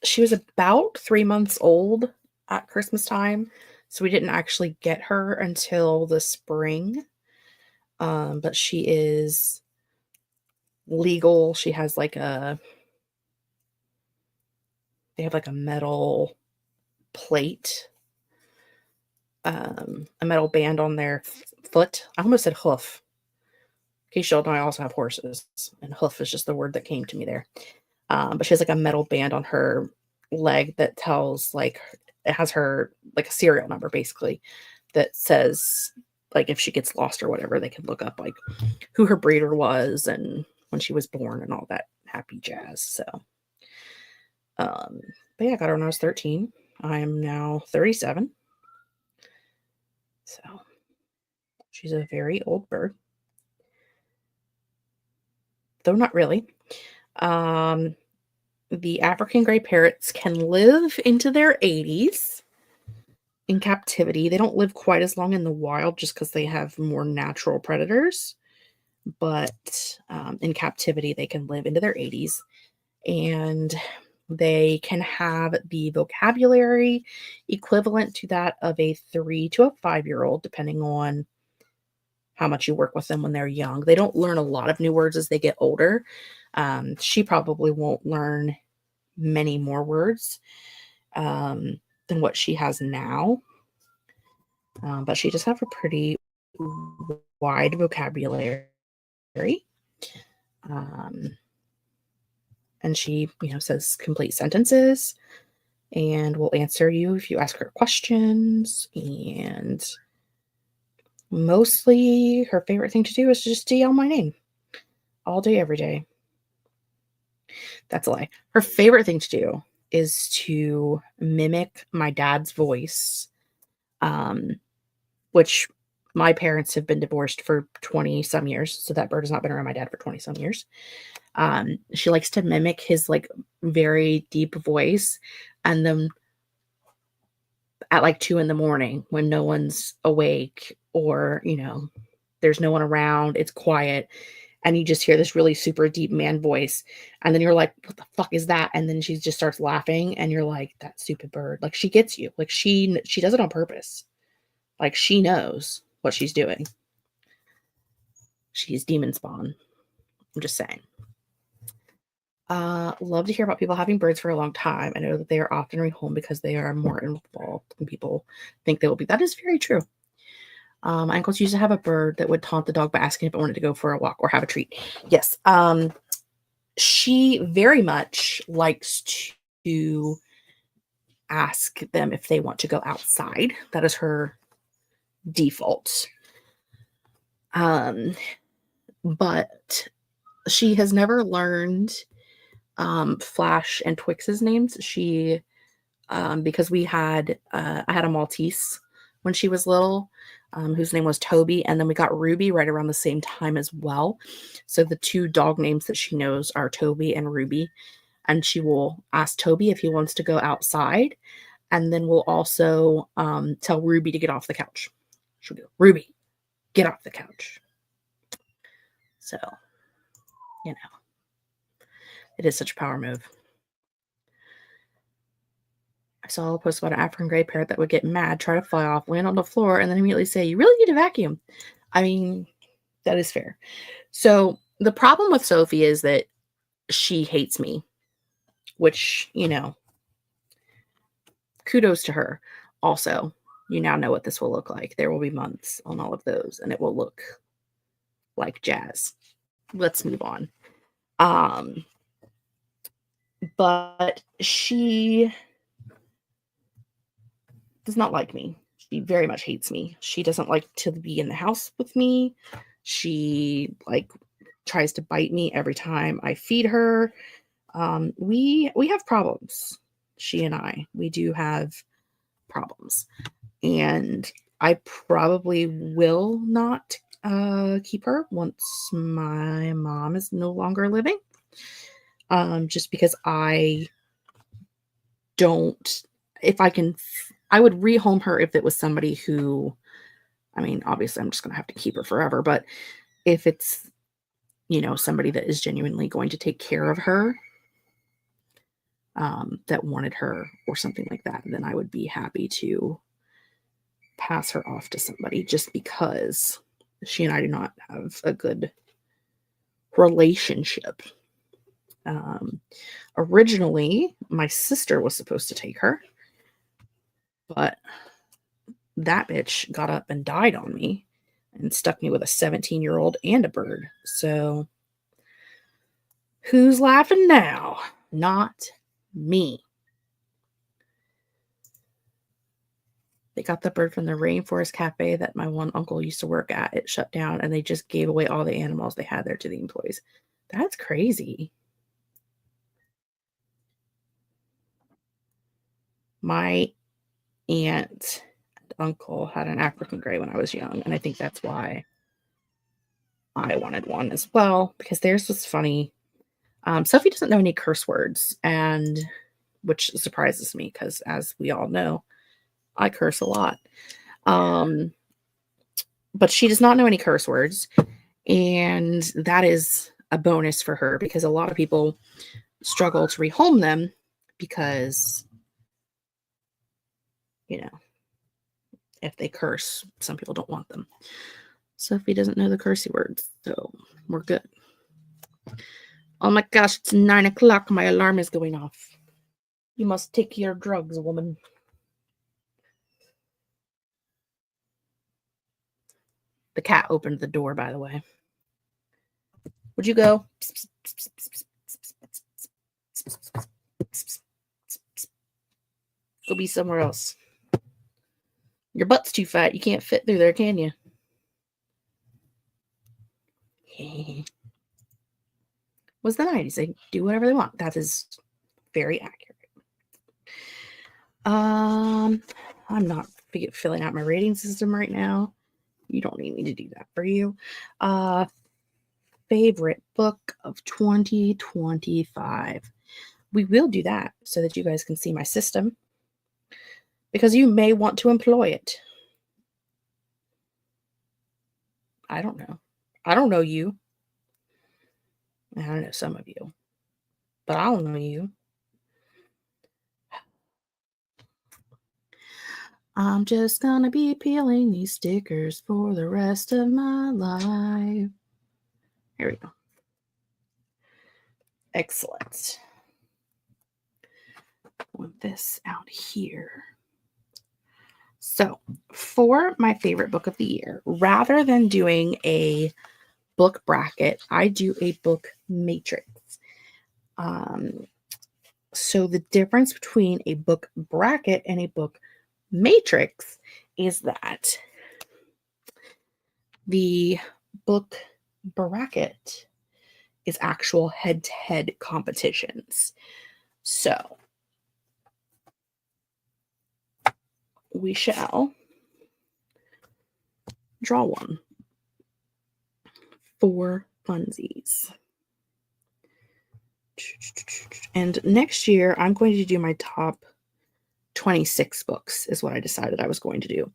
She was about 3 months old at Christmas time, so we didn't actually get her until the spring. But she is legal. She has like they have like a metal plate, a metal band on their foot. I almost said hoof. In case you don't know, I also have horses, and hoof is just the word that came to me there. But she has like a metal band on her leg that tells, like, it has her like a serial number basically that says, like, if she gets lost or whatever, they can look up like who her breeder was and when she was born and all that happy jazz. So, but yeah, I got her when I was 13. I am now 37. So she's a very old bird. Though not really. The African gray parrots can live into their 80s in captivity. They don't live quite as long in the wild just because they have more natural predators. But in captivity, they can live into their 80s. And they can have the vocabulary equivalent to that of a 3 to a 5-year-old, depending on how much you work with them when they're young. They don't learn a lot of new words as they get older. She probably won't learn many more words than what she has now. But she does have a pretty wide vocabulary. And she, says complete sentences and will answer you if you ask her questions. And mostly her favorite thing to do is just to yell my name all day, every day. That's a lie. Her favorite thing to do is to mimic my dad's voice, which my parents have been divorced for 20 some years. So that bird has not been around my dad for 20 some years. She likes to mimic his like very deep voice. And then at like 2 a.m. when no one's awake or, there's no one around, it's quiet. And you just hear this really super deep man voice. And then you're like, what the fuck is that? And then she just starts laughing and you're like, that stupid bird. Like she gets you. Like she does it on purpose. Like she knows what she's doing. She's demon spawn. I'm just saying. Love to hear about people having birds for a long time. I know that they are often rehomed because they are more involved than people think they will be. That is very true. My uncles used to have a bird that would taunt the dog by asking if it wanted to go for a walk or have a treat. Yes. She very much likes to ask them if they want to go outside. That is her default. But she has never learned Flash and Twix's names. She because I had a Maltese when she was little, whose name was Toby, and then we got Ruby right around the same time as well. So the two dog names that she knows are Toby and Ruby, and she will ask Toby if he wants to go outside, and then we'll also tell Ruby to get off the couch. She'll go, Ruby, get off the couch. So, it is such a power move. I saw a post about an African gray parrot that would get mad, try to fly off, land on the floor, and then immediately say, you really need to vacuum. I mean, that is fair. So the problem with Sophie is that she hates me, which, kudos to her. Also, you now know what this will look like. There will be months on all of those, and it will look like jazz. Let's move on. But she does not like me. She very much hates me. She doesn't like to be in the house with me. She tries to bite me every time I feed her. We have problems. She and I, we do have problems, and I probably will not keep her once my mom is no longer living. Just because I don't, if I can, I would rehome her if it was somebody who, I mean, obviously I'm just going to have to keep her forever, but if it's, somebody that is genuinely going to take care of her, that wanted her or something like that, then I would be happy to pass her off to somebody, just because she and I do not have a good relationship. Originally, my sister was supposed to take her, but that bitch got up and died on me and stuck me with a 17-year-old and a bird. So who's laughing now? Not me. They got the bird from the Rainforest Cafe that my one uncle used to work at. It shut down, and they just gave away all the animals they had there to the employees. That's crazy. My aunt and uncle had an African gray when I was young, and I think that's why I wanted one as well, because theirs was funny. Sophie doesn't know any curse words, and which surprises me because, as we all know, I curse a lot. But she does not know any curse words, and that is a bonus for her, because a lot of people struggle to rehome them because, if they curse, some people don't want them. Sophie doesn't know the cursey words, so we're good. Oh my gosh, it's 9 o'clock. My alarm is going off. You must take your drugs, woman. The cat opened the door, by the way. Would you go? Go be somewhere else. Your butt's too fat. You can't fit through there, can you? Was the 90s. They do whatever they want. That is very accurate. I'm not filling out my rating system right now. You don't need me to do that for you. Favorite book of 2025. We will do that so that you guys can see my system, because you may want to employ it. I don't know. I don't know you. I don't know some of you, but I don't know you. I'm just gonna be peeling these stickers for the rest of my life. Here we go. Excellent. Put this out here. So, for my favorite book of the year, rather than doing a book bracket, I do a book matrix. So the difference between a book bracket and a book matrix is that the book bracket is actual head-to-head competitions. So we shall draw one for funsies. And next year, I'm going to do my top 26 books is what I decided I was going to do,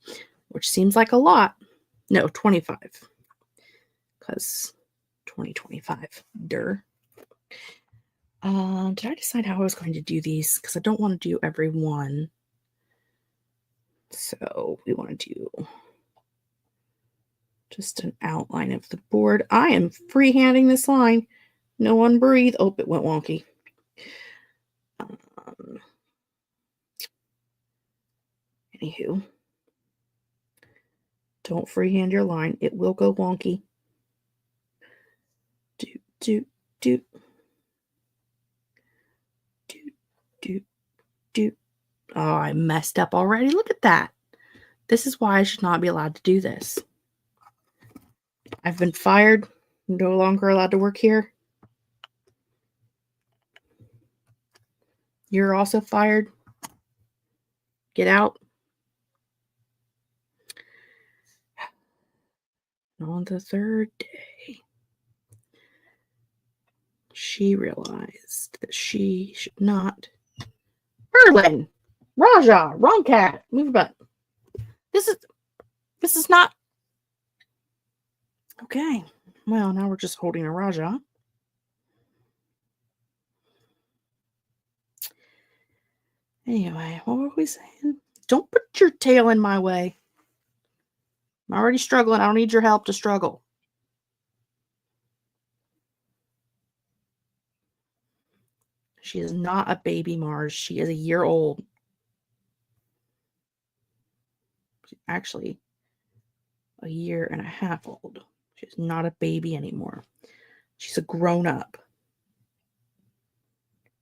which seems like a lot. No, 25. Because 2025. Did I decide how I was going to do these? Because I don't want to do every one. So we want to do just an outline of the board. I am freehanding this line. No one breathe. Oh, it went wonky. Anywho, don't freehand your line. It will go wonky. Do. Oh, I messed up already. Look at that. This is why I should not be allowed to do this. I've been fired. I'm no longer allowed to work here. You're also fired. Get out. On the third day, she realized that she should not. Berlin! Raja! Wrong cat! Move your butt. This is not. Okay. Well, now we're just holding a Raja. Anyway, what were we saying? Don't put your tail in my way. I'm already struggling. I don't need your help to struggle. She is not a baby Mars. She is a year old. She's actually a year and a half old. She's not a baby anymore. She's a grown-up.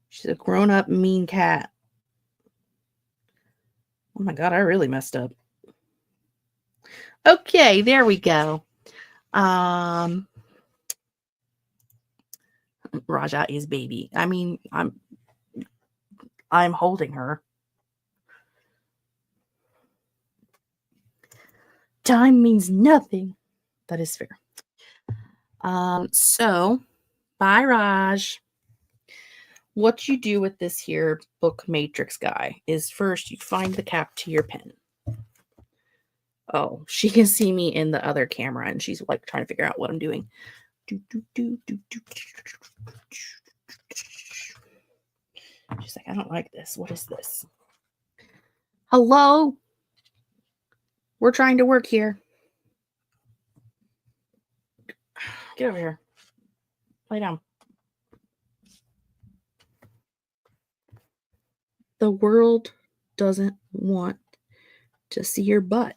She's a grown-up mean cat. Oh my God, I really messed up. Okay, there we go. Raja is baby. I mean, I'm holding her. Time means nothing. That is fair. So bye, Raj. What you do with this here book matrix guy is first you find the cap to your pen. Oh, she can see me in the other camera and she's like trying to figure out what I'm doing. She's like, I don't like this. What is this? Hello? We're trying to work here. Get over here. Lay down. The world doesn't want to see your butt.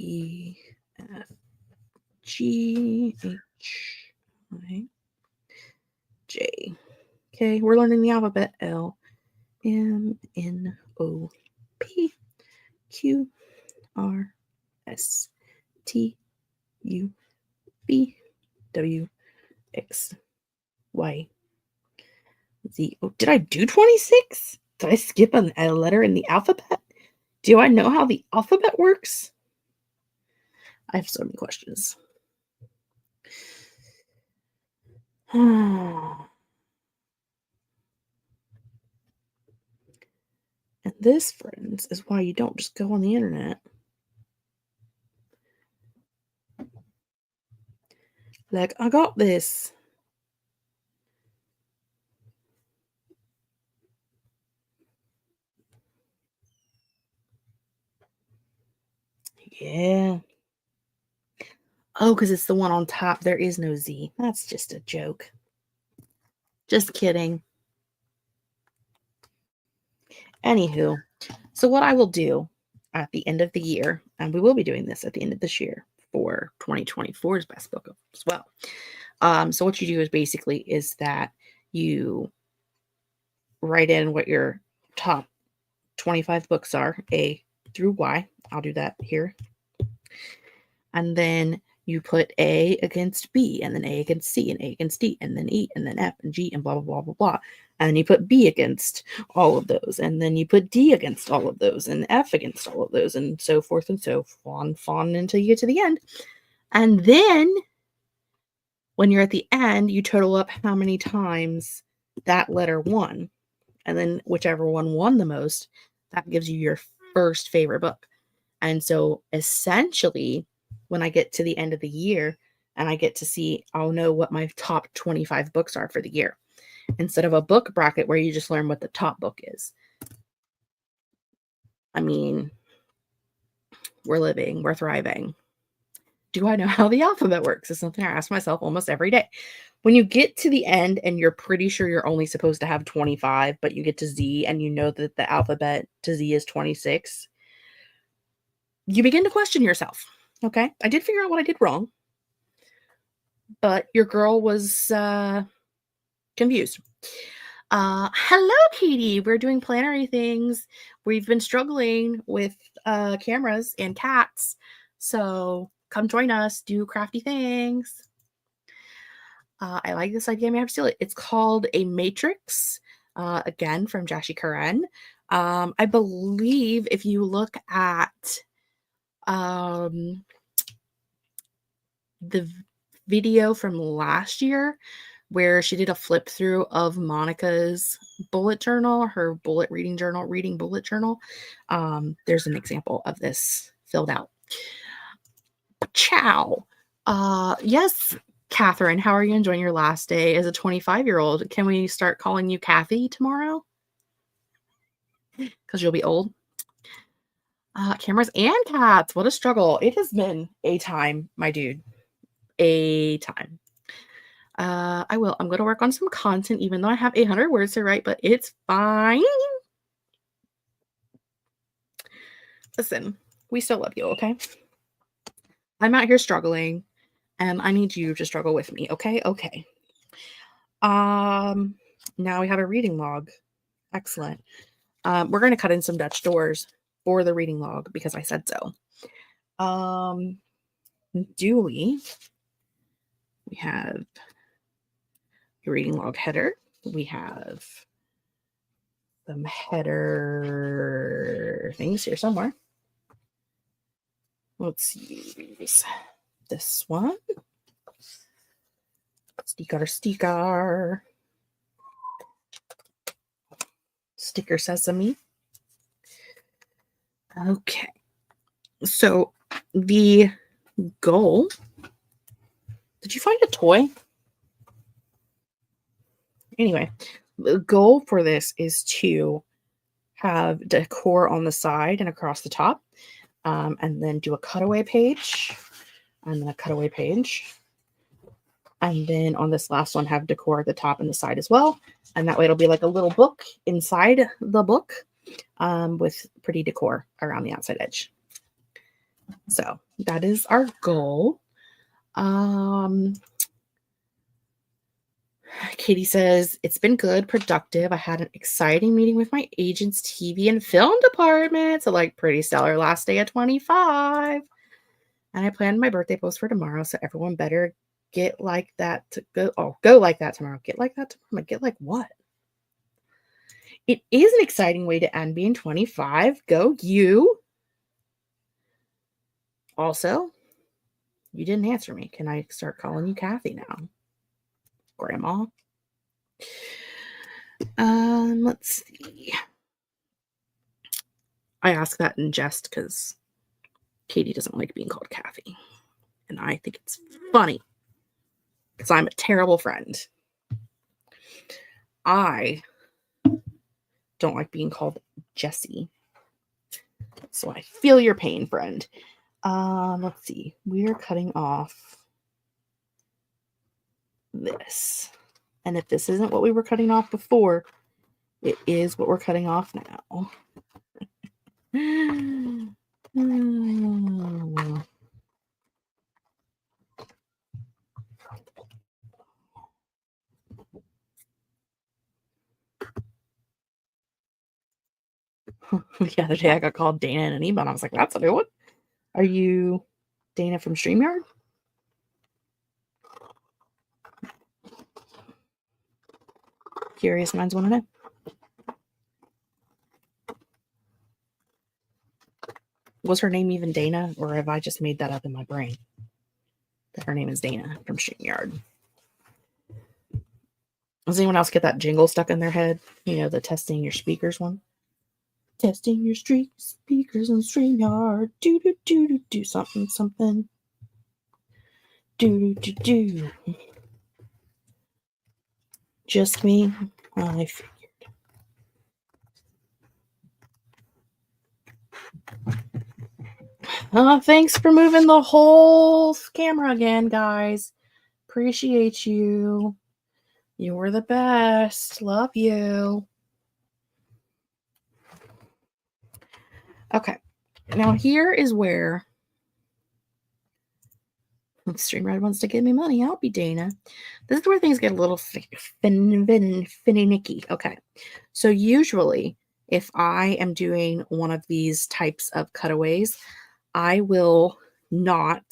E, F, G, H, I, J. Okay, we're learning the alphabet. L, M, N, O, P, Q, R, S, T, U, V, W, X, Y, Z. Oh, did I do 26? Did I skip a letter in the alphabet? Do I know how the alphabet works? I have so many questions. And this, friends, is why you don't just go on the internet. Like, I got this. Yeah. Oh, because it's the one on top. There is no Z. That's just a joke. Just kidding. Anywho, so what I will do at the end of the year, and we will be doing this at the end of this year for 2024's best book as well. So what you do is basically is that you write in what your top 25 books are, A through Y. I'll do that here. And then you put A against B, and then A against C, and A against D, and then E, and then F, and G, and blah, blah, blah, blah, blah. And then you put B against all of those, and then you put D against all of those, and F against all of those, and so forth and so on until you get to the end. And then when you're at the end, you total up how many times that letter won. And then whichever one won the most, that gives you your first favorite book. And so essentially, when I get to the end of the year and I get to see, I'll know what my top 25 books are for the year, instead of a book bracket where you just learn what the top book is. I mean, we're living, we're thriving. Do I know how the alphabet works? It's something I ask myself almost every day. When you get to the end and you're pretty sure you're only supposed to have 25, but you get to Z and you know that the alphabet to Z is 26, you begin to question yourself. Okay, I did figure out what I did wrong, but your girl was confused. Hello, Katie. We're doing plannery things. We've been struggling with cameras and cats, so come join us. Do crafty things. I like this idea. I may have to steal it. It's called a matrix. Again, from Jashi Karen. I believe if you look at the video from last year where she did a flip through of Monica's bullet journal, her reading bullet journal. There's an example of this filled out. Ciao. Yes, Catherine, how are you enjoying your last day as a 25-year-old? Can we start calling you Kathy tomorrow? Because you'll be old. Cameras and cats. What a struggle. It has been a time, my dude. A time. I'm going to work on some content, even though I have 800 words to write, but it's fine. Listen, we still love you, okay? I'm out here struggling, and I need you to struggle with me, okay? Okay. Now we have a reading log. Excellent. We're going to cut in some Dutch doors for the reading log because I said so. Duly, we have your reading log header. We have some header things here somewhere. Let's use this one. Sticker. Sticker sesame. Okay. So the goal. Did you find a toy? Anyway, the goal for this is to have decor on the side and across the top, and then do a cutaway page, and then a cutaway page. And then on this last one, have decor at the top and the side as well. And that way it'll be like a little book inside the book with pretty decor around the outside edge. So that is our goal. Katie says, it's been good, productive. I had an exciting meeting with my agent's TV and film department. So like pretty stellar last day at 25. And I planned my birthday post for tomorrow. So everyone better get like that to go. Oh, go like that tomorrow. Get like that tomorrow. Get like what? It is an exciting way to end being 25. Go you. Also, you didn't answer me. Can I start calling you Kathy now? Grandma? Let's see. I ask that in jest because Katie doesn't like being called Kathy. And I think it's funny because I'm a terrible friend. I don't like being called Jessie. So I feel your pain, friend. Let's see. We're cutting off this. And if this isn't what we were cutting off before, it is what we're cutting off now. The other day I got called Dana in an email and I was like, that's a new one. Are you Dana from StreamYard? Curious minds want to know. Was her name even Dana, or have I just made that up in my brain? That her name is Dana from StreamYard. Does anyone else get that jingle stuck in their head? You know, the testing your speakers one? Testing your speakers on StreamYard. Do do do do do something something. Do do do do. Just me. I figured. Thanks for moving the whole camera again, guys. Appreciate you. You're the best. Love you. Okay. Now here is where StreamYard wants to give me money. I'll be Dana. This is where things get a little finicky. Okay. So usually if I am doing one of these types of cutaways, I will not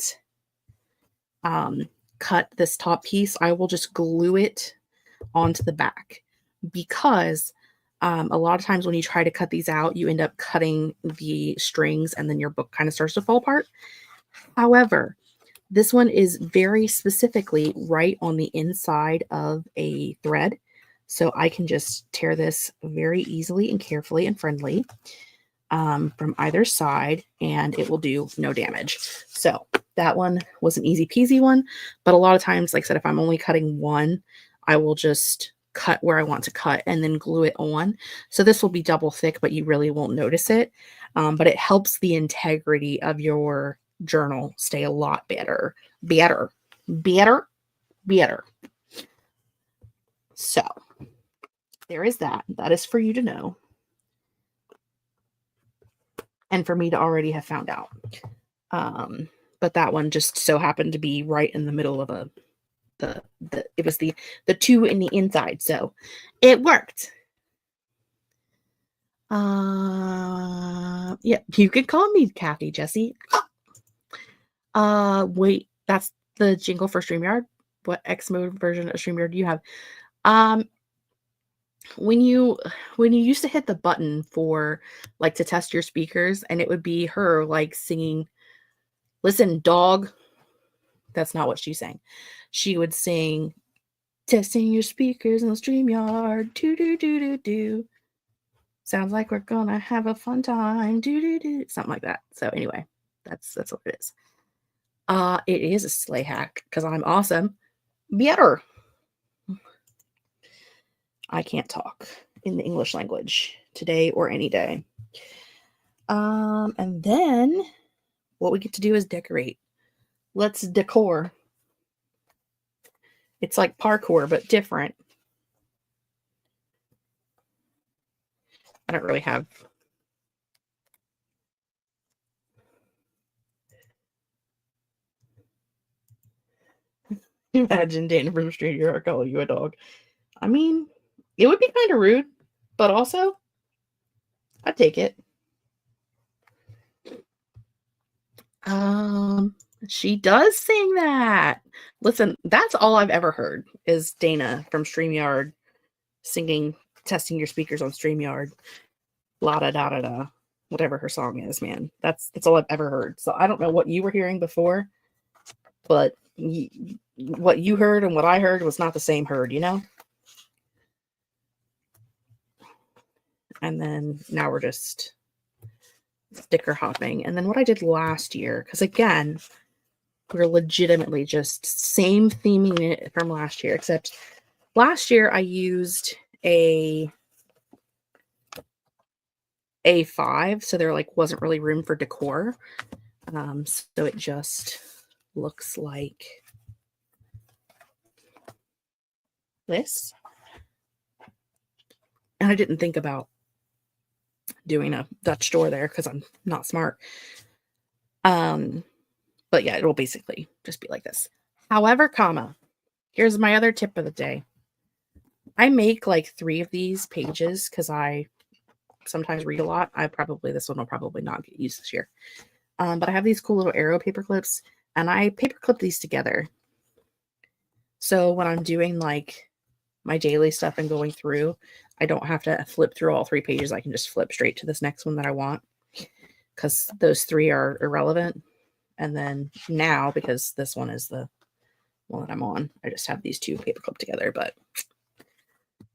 cut this top piece. I will just glue it onto the back because a lot of times when you try to cut these out, you end up cutting the strings and then your book kind of starts to fall apart. However, this one is very specifically right on the inside of a thread. So I can just tear this very easily and carefully and friendly from either side, and it will do no damage. So that one was an easy peasy one. But a lot of times, like I said, if I'm only cutting one, I will just cut where I want to cut and then glue it on. So this will be double thick, but you really won't notice it. But it helps the integrity of your journal stay a lot better. So there is that. That is for you to know. And for me to already have found out. But that one just so happened to be right in the middle of it was the two in the inside. So it worked. Yeah, you could call me Kathy, Jessie. Wait, that's the jingle for StreamYard. What X mode version of StreamYard do you have? When you used to hit the button for like to test your speakers, and it would be her like singing, "Listen, dog." That's not what she's saying. She would sing, "Testing your speakers in the StreamYard. Do do do do do. Sounds like we're gonna have a fun time. Do do do." Something like that. So anyway, that's what it is. It is a sleigh hack because I'm awesome. Better. I can't talk in the English language today or any day. And then what we get to do is decorate. Let's decor. It's like parkour, but different. I don't really have imagine Dana from StreamYard calling you a dog. I mean, it would be kind of rude, but also, I'd take it. She does sing that. Listen, that's all I've ever heard is Dana from StreamYard singing, testing your speakers on StreamYard. La da da da da. Whatever her song is, man. That's all I've ever heard. So I don't know what you were hearing before, but what you heard and what I heard was not the same herd, you know? And then now we're just sticker hopping. And then what I did last year, because again, we're legitimately just same theming it from last year, except last year I used a A5, so there like wasn't really room for decor. So it just looks like this. And I didn't think about doing a Dutch door there because I'm not smart. But yeah, it'll basically just be like this. However, here's my other tip of the day. I make like 3 of these pages because I sometimes read a lot. This one will probably not get used this year. But I have these cool little arrow paper clips, and I paper clip these together. So when I'm doing like my daily stuff and going through, I don't have to flip through all 3 pages. I can just flip straight to this next one that I want because those 3 are irrelevant. And then now, because this one is the one that I'm on, I just have these 2 paper clip together. But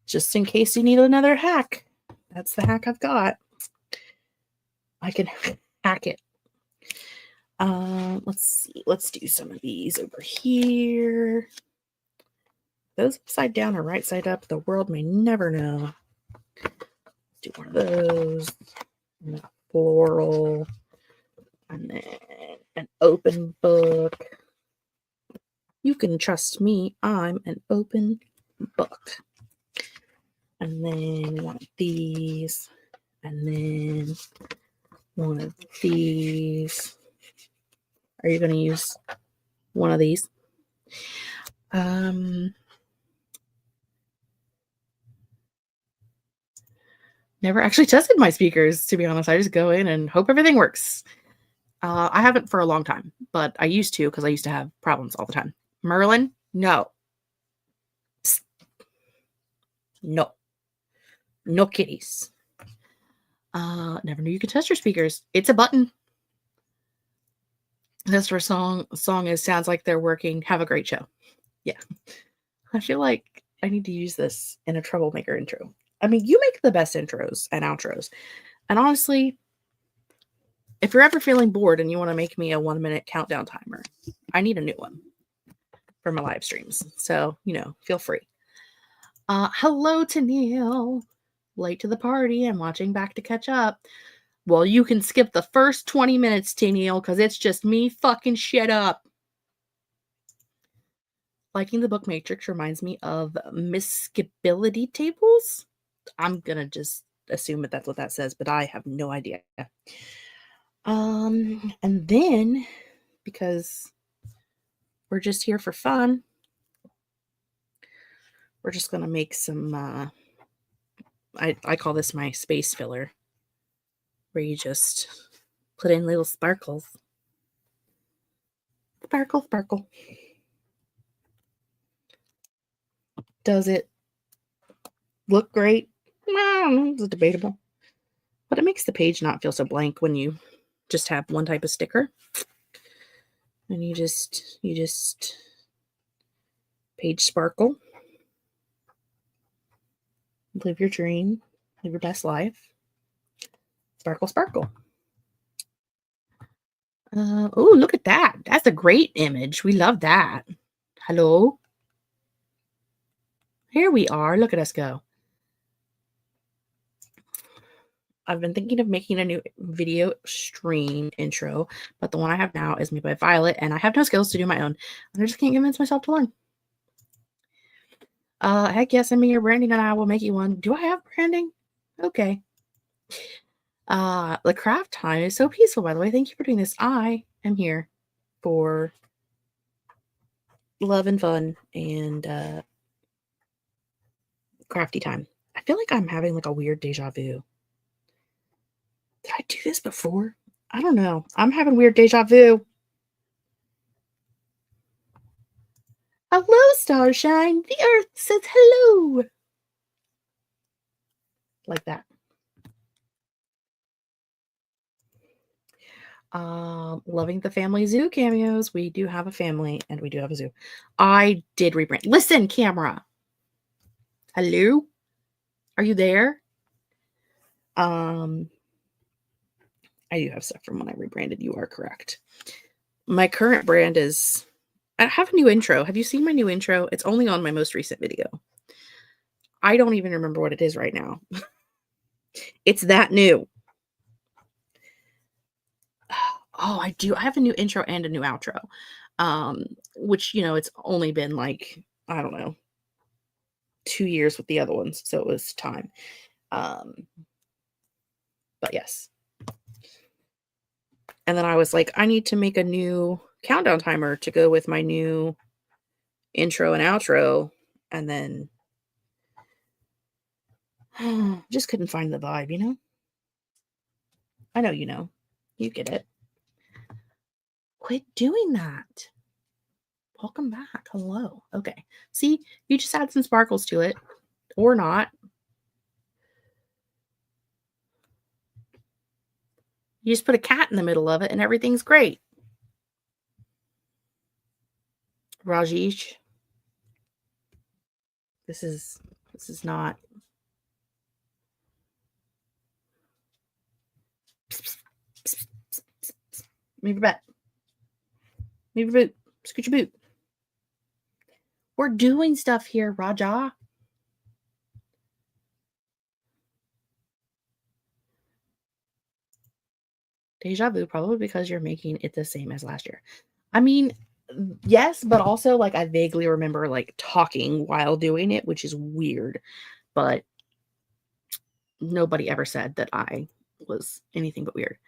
just in case you need another hack, that's the hack I've got. I can hack it. Let's see. Let's do some of these over here. Those upside down or right side up, the world may never know. Let's do one of those. And a floral. And then an open book. You can trust me. I'm an open book. And then one of these. And then one of these. Are you going to use one of these? Never actually tested my speakers, to be honest. I just go in and hope everything works. I haven't for a long time, but I used to because I used to have problems all the time. Merlin, no. Psst. No. No kitties. Never knew you could test your speakers. It's a button. That's for song is sounds like they're working. Have a great show. Yeah. I feel like I need to use this in a troublemaker intro. I mean, you make the best intros and outros. And honestly, if you're ever feeling bored and you want to make me a 1-minute countdown timer, I need a new one for my live streams. So, feel free. Hello to Neil. Late to the party. I'm watching back to catch up. Well, you can skip the first 20 minutes, Neil, because it's just me fucking shit up. Liking the book Matrix reminds me of misskippability tables. I'm going to just assume that that's what that says, but I have no idea. And then, because we're just here for fun, we're just going to make some, I call this my space filler, where you just put in little sparkles. Sparkle, sparkle. Does it look great? It's debatable. But it makes the page not feel so blank when you just have one type of sticker. And you just page sparkle. Live your dream. Live your best life. Sparkle, sparkle. Oh, look at that. That's a great image. We love that. Hello? Here we are. Look at us go. I've been thinking of making a new video stream intro, but the one I have now is made by Violet, and I have no skills to do my own. And I just can't convince myself to learn. Heck yes, send me your branding and I will make you one. Do I have branding? Okay. The craft time is so peaceful, by the way. Thank you for doing this. I am here for love and fun and crafty time. I feel like I'm having like a weird deja vu. Did I do this before? I don't know. I'm having weird deja vu. Hello, Starshine. The Earth says hello. Like that. Loving the family zoo cameos. We do have a family and we do have a zoo. I did rebrand. Listen, camera. Hello? Are you there? I do have stuff from when I rebranded. You are correct. My current brand is, I have a new intro. Have you seen my new intro? It's only on my most recent video. I don't even remember what it is right now. It's that new. Oh, I do. I have a new intro and a new outro. Which, you know, it's only been like, I don't know, 2 years with the other ones, so it was time. But yes. And then I was like, I need to make a new countdown timer to go with my new intro and outro. And then just couldn't find the vibe, you know? I know you know. You get it. Quit doing that. Welcome back. Hello. Okay. See, you just add some sparkles to it. Or not. You just put a cat in the middle of it and everything's great. Rajesh. This is not. Move your butt. Move your boot. Scoot your boot. We're doing stuff here, Raja. Deja vu, probably because you're making it the same as last year. I mean, yes, but also like I vaguely remember like talking while doing it, which is weird. But nobody ever said that I was anything but weird.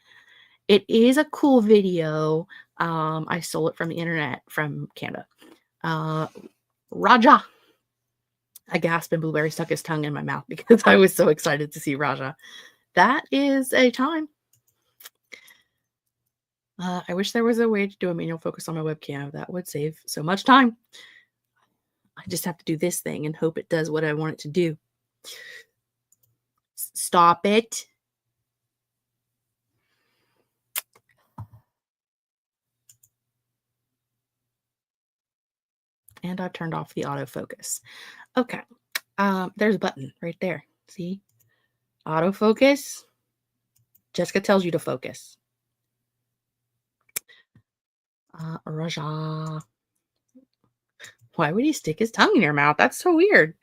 It is a cool video. I stole it from the internet from Canva. Raja. I gasped and Blueberry stuck his tongue in my mouth because I was so excited to see Raja. That is a time. I wish there was a way to do a manual focus on my webcam. That would save so much time. I just have to do this thing and hope it does what I want it to do. Stop it. And I've turned off the autofocus. Okay. There's a button right there. See? Autofocus. Jessica tells you to focus. Raja. Why would he stick his tongue in your mouth? That's so weird.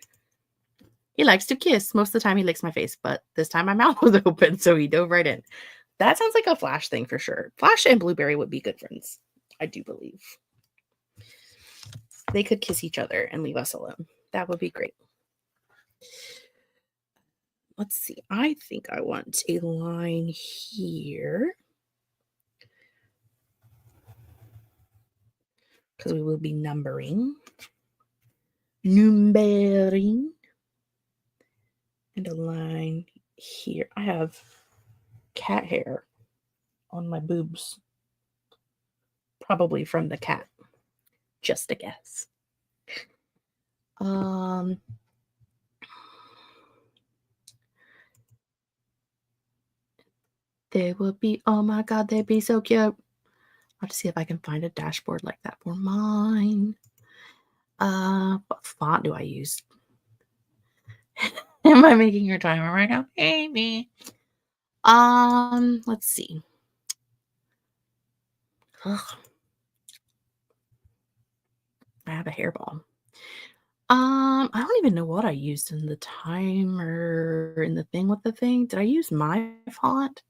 He likes to kiss. Most of the time he licks my face, but this time my mouth was open, so he dove right in. That sounds like a Flash thing for sure. Flash and Blueberry would be good friends. I do believe. They could kiss each other and leave us alone. That would be great. Let's see. I think I want a line here. Because we will be numbering. Numbering. And a line here. I have cat hair on my boobs. Probably from the cat. Just a guess. They would be, oh my god, they'd be so cute. I'll have to see if I can find a dashboard like that for mine. What font do I use? Am I making your timer right now? Maybe. Let's see. Ugh. I have a hairball. I don't even know what I used in the timer in the thing with the thing. Did I use my font?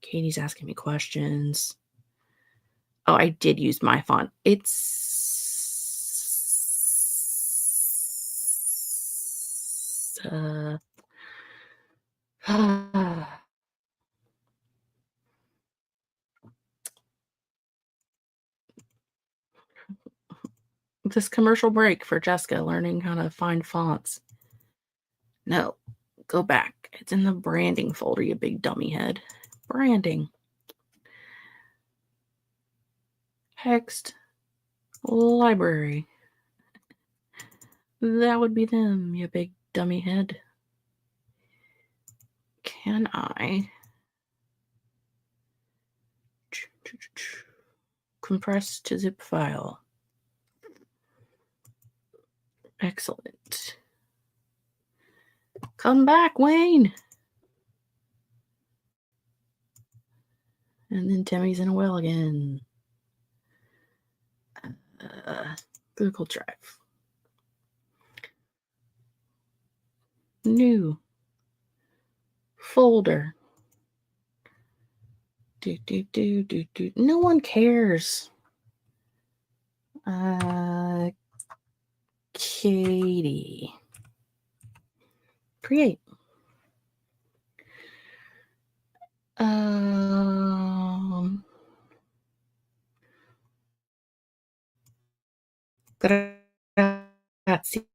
Katie's asking me questions. Oh, I did use my font. It's this commercial break for Jessica learning how to find fonts. No, go back. It's in the branding folder, you big dummy head. Branding. Text. Library. That would be them, you big dummy head. Can I compress to zip file? Excellent. Come back, Wayne. And then Timmy's in a well again. Google Drive. New. Folder. No one cares. Katie. Create. Grazie.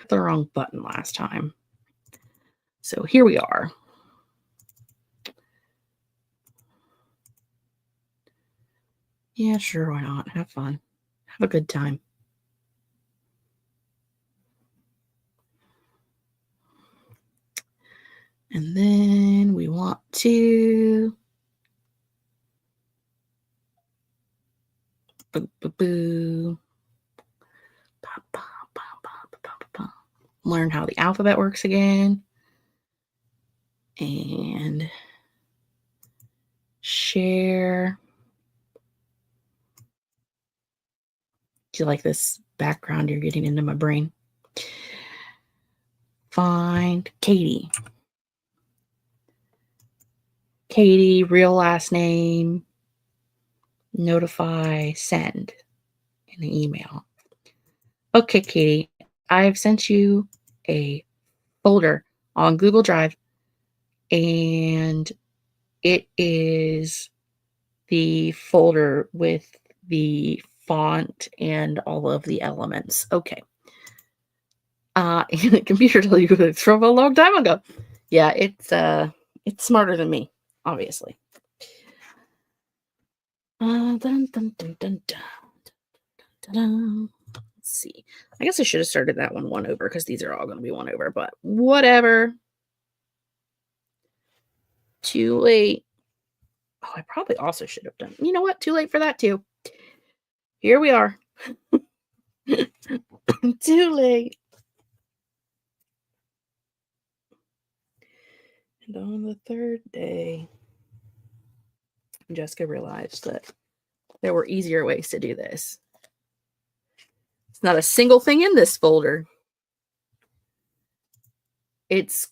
The wrong button last time. So here we are. Yeah, sure, why not? Have fun. Have a good time. And then we want to learn how the alphabet works again. And share. Do you like this background? You're getting into my brain. Find Katie. Katie, real last name. Notify, send in the email. Okay, Katie, I've sent you a folder on Google Drive, and it is the folder with the font and all of the elements. Okay. And the computer tells you it's from a long time ago. Yeah, it's smarter than me, obviously. Dun, dun, dun, dun, dun, dun. Let's see. I guess I should have started that one over because these are all going to be one over, but whatever. Too late. Oh, I probably also should have done. You know what? Too late for that too. Here we are. Too late. And on the third day, Jessica realized that there were easier ways to do this. It's not a single thing in this folder. It's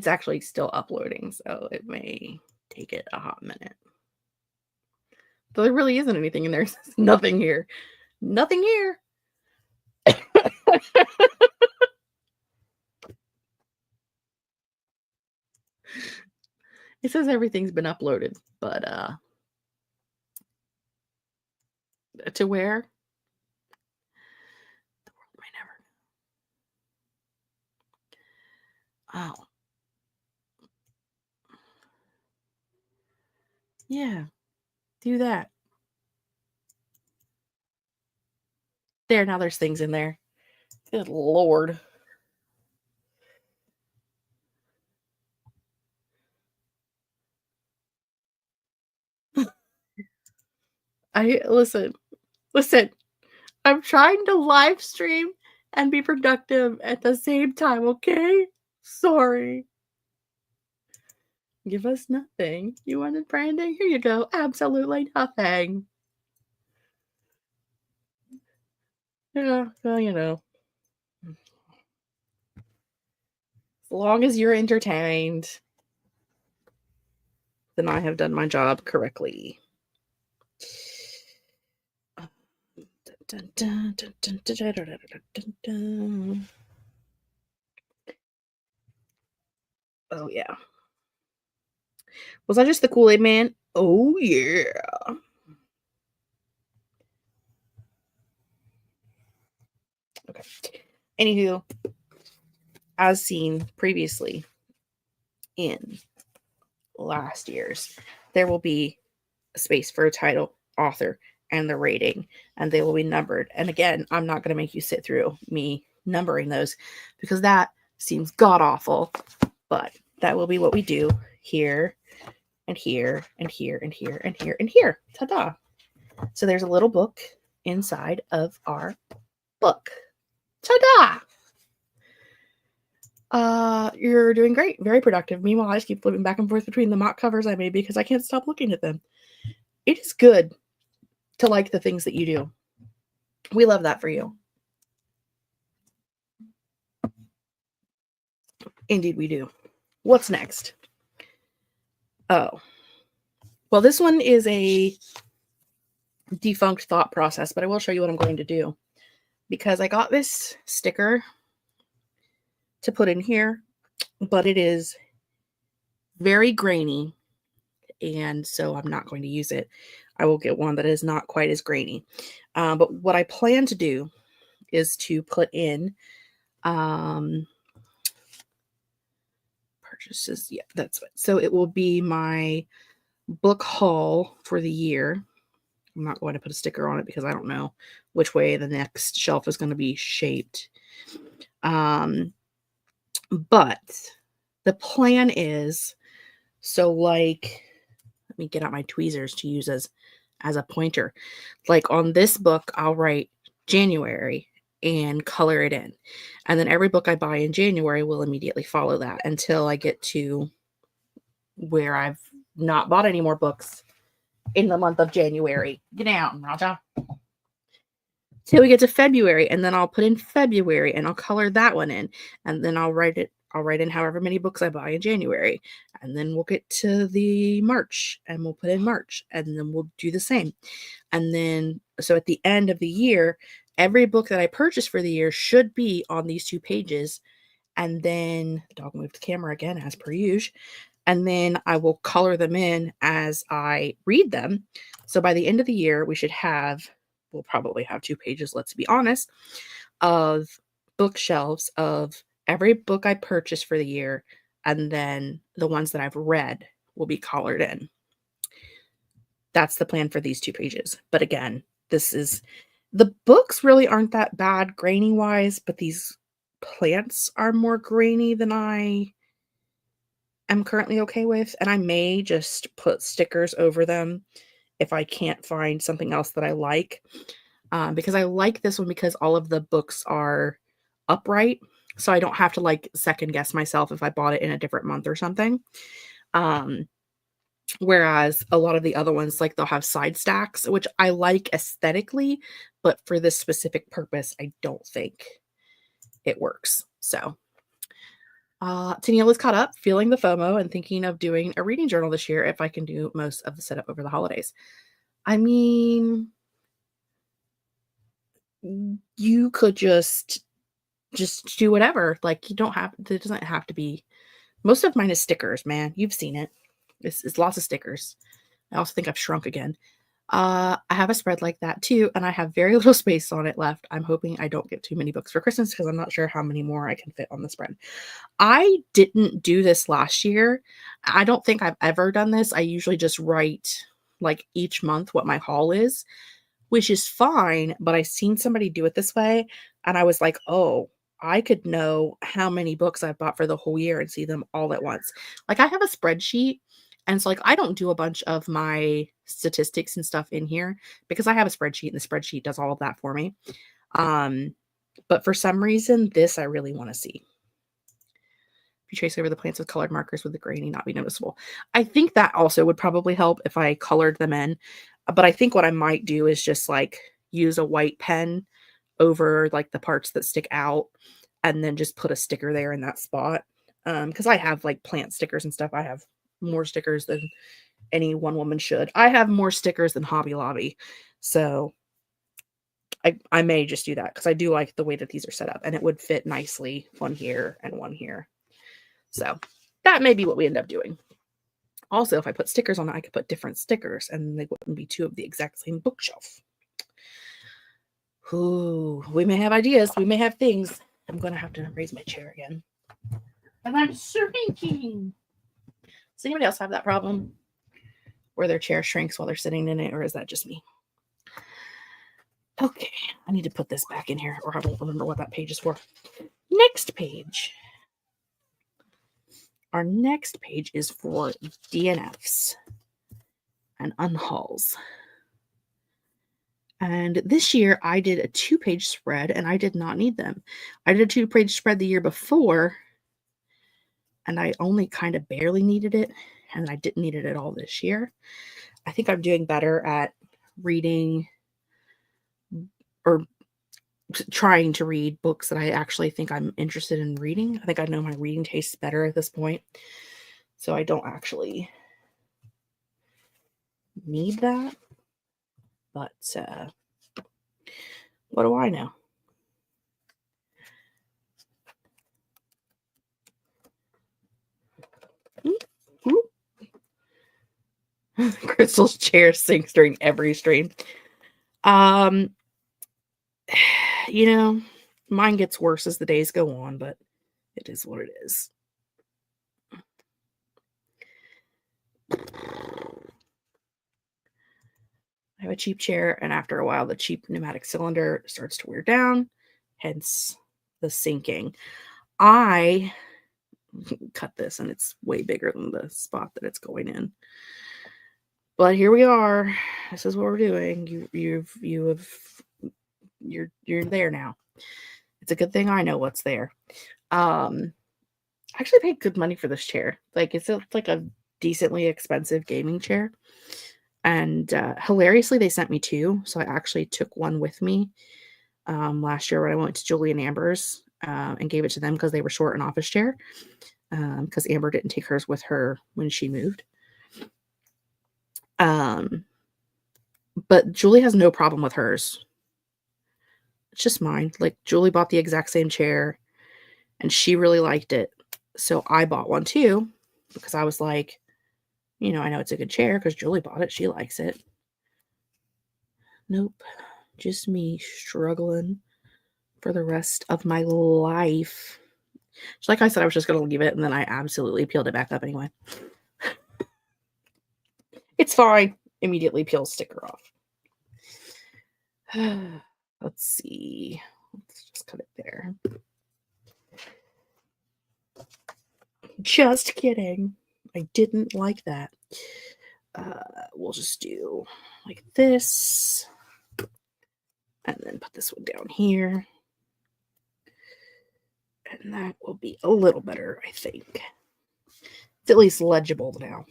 actually still uploading, so it may take it a hot minute. But there really isn't anything in there. There's nothing here. Nothing here. It says everything's been uploaded, but to where? The world may never. Oh. Yeah. Do that. There, now there's things in there. Good Lord. Listen. I'm trying to live stream and be productive at the same time, okay? Sorry. Give us nothing. You wanted branding? Here you go. Absolutely nothing. Yeah, well, you know. As long as you're entertained, then I have done my job correctly. Dun, dun, dun, dun, dun, dun, dun, dun, dun. Oh, yeah. Was I just the Kool-Aid man? Oh, yeah. Okay. Anywho, as seen previously in last year's, there will be a space for a title, author, and the rating, and they will be numbered. And again, I'm not going to make you sit through me numbering those because that seems god awful, but that will be what we do here and here and here and here and here and here. Ta-da! So there's a little book inside of our book. Ta-da! You're doing great. Very productive. Meanwhile, I just keep flipping back and forth between the mock covers I made because I can't stop looking at them. It is good to like the things that you do. We love that for you. Indeed, we do. What's next? Oh. Well, this one is a defunct thought process, but I will show you what I'm going to do. Because I got this sticker to put in here, but it is very grainy, and so I'm not going to use it. I will get one that is not quite as grainy. But what I plan to do is to put in purchases. Yeah, that's it. So it will be my book haul for the year. I'm not going to put a sticker on it because I don't know which way the next shelf is going to be shaped. But the plan is, so like, let me get out my tweezers to use as a pointer. Like on this book, I'll write January and color it in. And then every book I buy in January will immediately follow that until I get to where I've not bought any more books in the month of January. Get out, Raja. Till we get to February, and then I'll put in February and I'll color that one in. And then I'll write in however many books I buy in January. And then we'll get to the March and we'll put in March. And then we'll do the same. And then, so at the end of the year, every book that I purchase for the year should be on these 2 pages. And then, the dog moved the camera again, as per usual. And then I will color them in as I read them. So by the end of the year, we'll probably have 2 pages, let's be honest, of bookshelves of every book I purchased for the year. And then the ones that I've read will be colored in. That's the plan for these 2 pages. But again, the books really aren't that bad grainy wise, but these plants are more grainy than I am currently okay with. And I may just put stickers over them if I can't find something else that I like. Because I like this one because all of the books are upright. So I don't have to like second guess myself if I bought it in a different month or something. Whereas a lot of the other ones, like they'll have side stacks, which I like aesthetically, but for this specific purpose, I don't think it works. So Tennille is caught up, feeling the FOMO and thinking of doing a reading journal this year if I can do most of the setup over the holidays. I mean, you could just do whatever. Like it doesn't have to be. Most of mine is stickers, man. You've seen it. It's lots of stickers. I also think I've shrunk again. I have a spread like that too, and I have very little space on it left. I'm hoping I don't get too many books for Christmas because I'm not sure how many more I can fit on the spread. I didn't do this last year. I don't think I've ever done this. I usually just write like each month what my haul is, which is fine, but I seen somebody do it this way and I was like, "Oh, I could know how many books I've bought for the whole year and see them all at once." Like I have a spreadsheet and it's like I don't do a bunch of my statistics and stuff in here because I have a spreadsheet and the spreadsheet does all of that for me. But for some reason, this I really want to see. If you trace over the plants with colored markers, would the grainy not be noticeable? I think that also would probably help if I colored them in. But I think what I might do is just like use a white pen over like the parts that stick out and then just put a sticker there in that spot. Because I have like plant stickers and stuff. I have more stickers than any one woman should. I have more stickers than Hobby Lobby. So I may just do that because I do like the way that these are set up and it would fit nicely one here and one here. So that may be what we end up doing. Also, if I put stickers on it, I could put different stickers and they wouldn't be two of the exact same bookshelf. Ooh, we may have ideas. We may have things. I'm going to have to raise my chair again. And I'm shrinking. Does anybody else have that problem? Where their chair shrinks while they're sitting in it, or is that just me? Okay, I need to put this back in here, or I won't remember what that page is for. Next page. Our next page is for DNFs and unhauls. And this year I did a 2-page spread and I did not need them. I did a 2-page spread the year before and I only kind of barely needed it, and I didn't need it at all this year. I think I'm doing better at reading or trying to read books that I actually think I'm interested in reading. I think I know my reading tastes better at this point. So I don't actually need that. But what do I know? Crystal's chair sinks during every stream. You know, mine gets worse as the days go on, but it is what it is. I have a cheap chair, and after a while, the cheap pneumatic cylinder starts to wear down, hence the sinking. I cut this, and it's way bigger than the spot that it's going in. But here we are. This is what we're doing. You're there now. It's a good thing I know what's there. I actually paid good money for this chair. Like, it's like a decently expensive gaming chair. And hilariously, they sent me 2. So I actually took one with me last year when I went to Julie and Amber's and gave it to them because they were short an office chair. Because Amber didn't take hers with her when she moved. But Julie has no problem with hers. It's just mine. Like, Julie bought the exact same chair and she really liked it. So I bought one too because I was like, you know, I know it's a good chair because Julie bought it. She likes it. Nope. Just me struggling for the rest of my life. Like I said, I was just going to leave it, and then I absolutely peeled it back up anyway. It's fine. Immediately peel sticker off. Let's see. Let's just cut it there. Just kidding. I didn't like that. We'll just do like this. And then put this one down here. And that will be a little better, I think. It's at least legible now.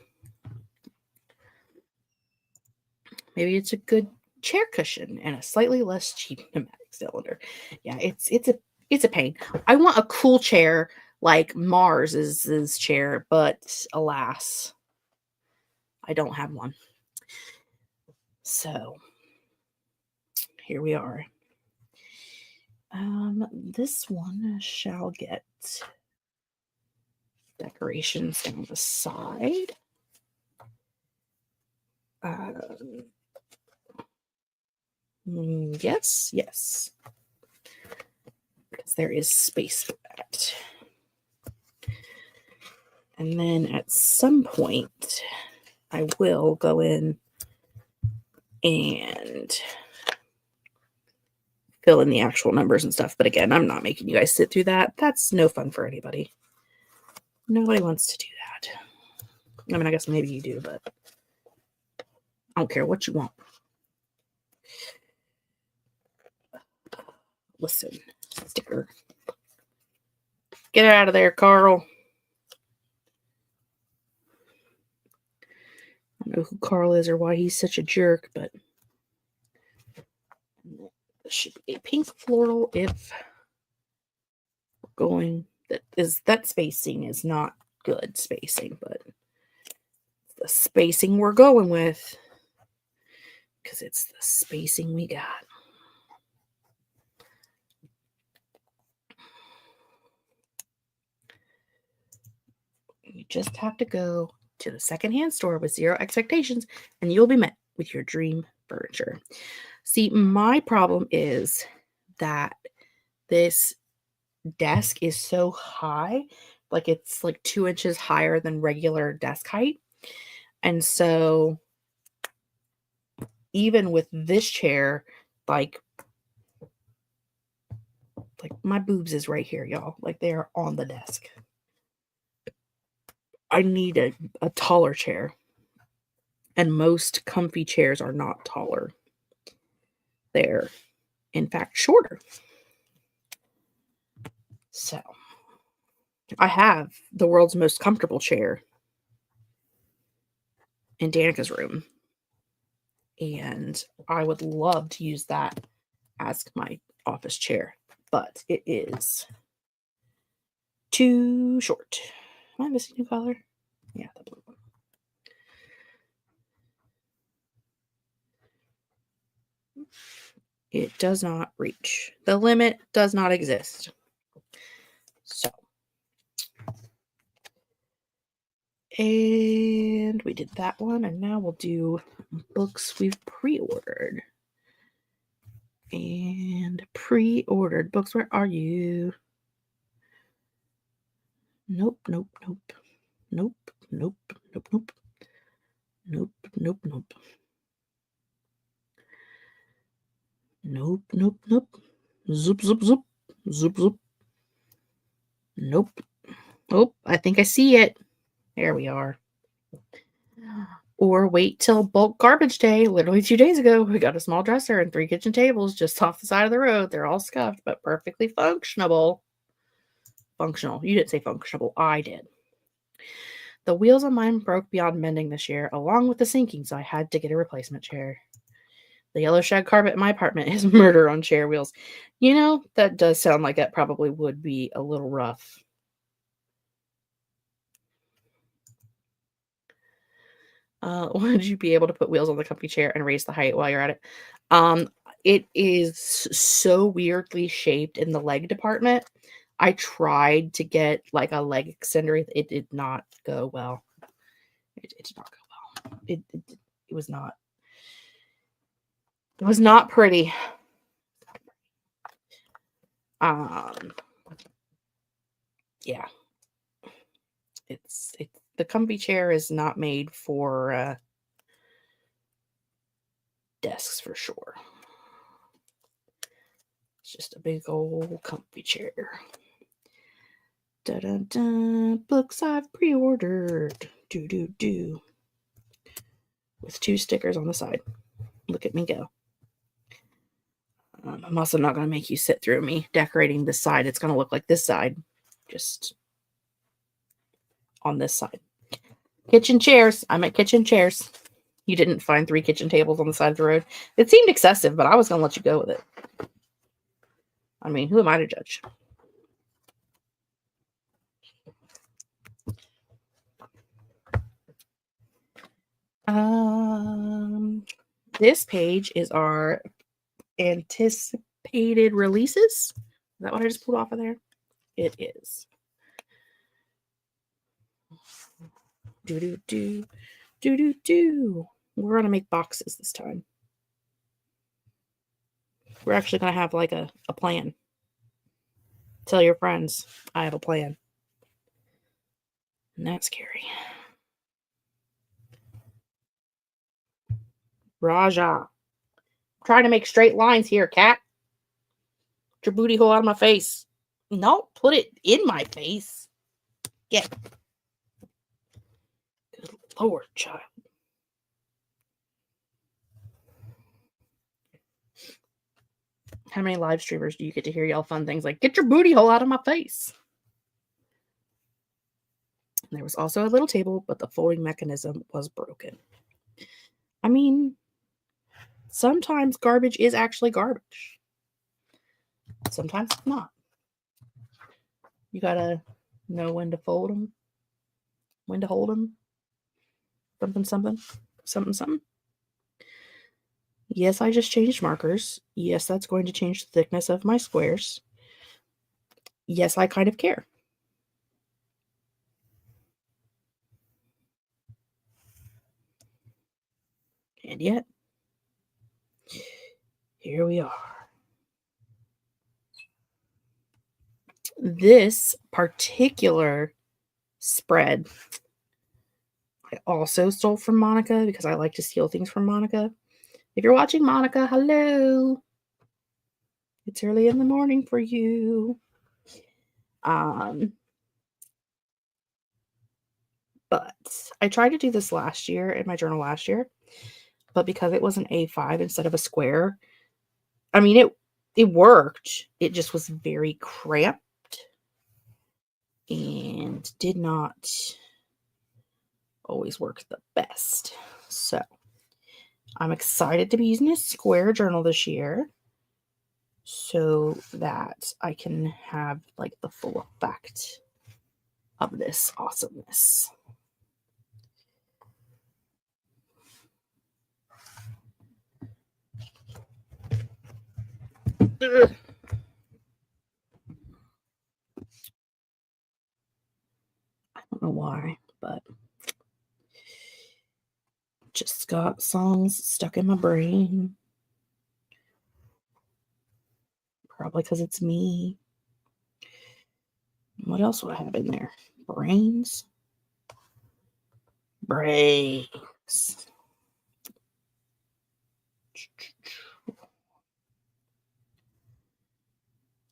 Maybe it's a good chair cushion and a slightly less cheap pneumatic cylinder. Yeah, it's a pain. I want a cool chair like Maas's chair, but alas, I don't have one. So here we are. This one shall get decorations down the side. Yes. Because there is space for that. And then at some point, I will go in and fill in the actual numbers and stuff. But again, I'm not making you guys sit through that. That's no fun for anybody. Nobody wants to do that. I mean, I guess maybe you do, but I don't care what you want. Listen, sticker. Get out of there, Carl. I don't know who Carl is or why he's such a jerk, but this should be a pink floral if we're going. That spacing is not good spacing, but the spacing we're going with because it's the spacing we got. You just have to go to the secondhand store with zero expectations and you'll be met with your dream furniture. See, my problem is that this desk is so high, like it's like 2 inches higher than regular desk height. And so even with this chair, like my boobs is right here, y'all. Like they are on the desk. I need a taller chair. And most comfy chairs are not taller. They're, in fact, shorter. So, I have the world's most comfortable chair in Danica's room. And I would love to use that as my office chair. But it is too short. Am I missing a color? Yeah, the blue one. It does not reach. The limit does not exist. So. And we did that one. And now we'll do books we've pre-ordered. And pre-ordered books. Where are you? Nope, nope, nope. Nope, nope, nope, nope. Nope, nope, nope. Nope, nope, nope. Zoop, zoop, zoop. Zoop, zoop. Nope. Oh, I think I see it. There we are. Or wait till bulk garbage day. Literally 2 days ago, we got a small dresser and 3 kitchen tables just off the side of the road. They're all scuffed, but perfectly functional. Functional. You didn't say functional. I did. The wheels on mine broke beyond mending this year, along with the sinking, so I had to get a replacement chair. The yellow shag carpet in my apartment is murder on chair wheels. You know, that does sound like that probably would be a little rough. Would you be able to put wheels on the comfy chair and raise the height while you're at it? It is so weirdly shaped in the leg department. I tried to get like a leg extender. It did not go well. It did not go well. It was not. It was not pretty. Yeah. It's the comfy chair is not made for desks for sure. It's just a big old comfy chair. Da-da-da. Books I've pre-ordered. Do. With 2 stickers on the side. Look at me go. I'm also not going to make you sit through me decorating this side. It's going to look like this side. Just on this side. Kitchen chairs. I'm at kitchen chairs. You didn't find 3 kitchen tables on the side of the road. It seemed excessive, but I was going to let you go with it. I mean, who am I to judge? This page is our anticipated releases. Is that what I just pulled off of there? It is. Do. We're going to make boxes this time. We're actually going to have like a plan. Tell your friends, I have a plan. And that's scary. Raja. Trying to make straight lines here, cat. Get your booty hole out of my face. No, put it in my face. Get. Good Lord, child. How many live streamers do you get to hear yell fun things like, get your booty hole out of my face? And there was also a little table, but the folding mechanism was broken. I mean, sometimes garbage is actually garbage. Sometimes it's not. You gotta know when to fold them, when to hold them. Something. Yes, I just changed markers. Yes, that's going to change the thickness of my squares. Yes, I kind of care. And yet, here we are. This particular spread I also stole from Monica because I like to steal things from Monica. If you're watching, Monica, hello. It's early in the morning for you. But I tried to do this last year in my journal last year, but because it was an A5 instead of a square, I mean, it worked. It just was very cramped and did not always work the best. So I'm excited to be using a square journal this year so that I can have like the full effect of this awesomeness. Ugh. I don't know why, but just got songs stuck in my brain. Probably because it's me. What else would I have in there? Brains.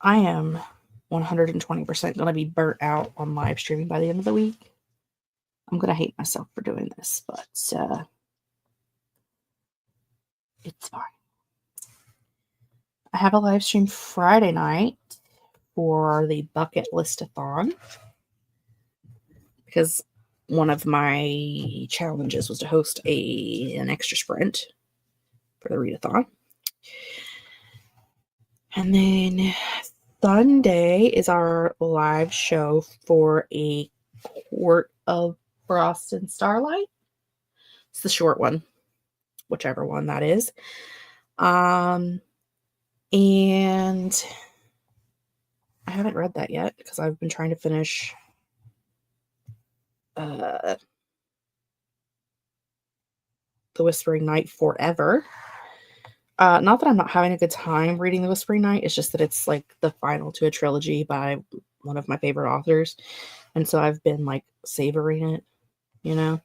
I am 120% going to be burnt out on live streaming by the end of the week. I'm going to hate myself for doing this, but it's fine. I have a live stream Friday night for the bucket listathon because one of my challenges was to host an extra sprint for the readathon. And then Sunday is our live show for a quart of Frost and Starlight. It's the short one, whichever one that is. And I haven't read that yet because I've been trying to finish The Whispering Night forever. Not that I'm not having a good time reading The Whispering Night. It's just that it's like the final to a trilogy by one of my favorite authors. And so I've been like savoring it, you know?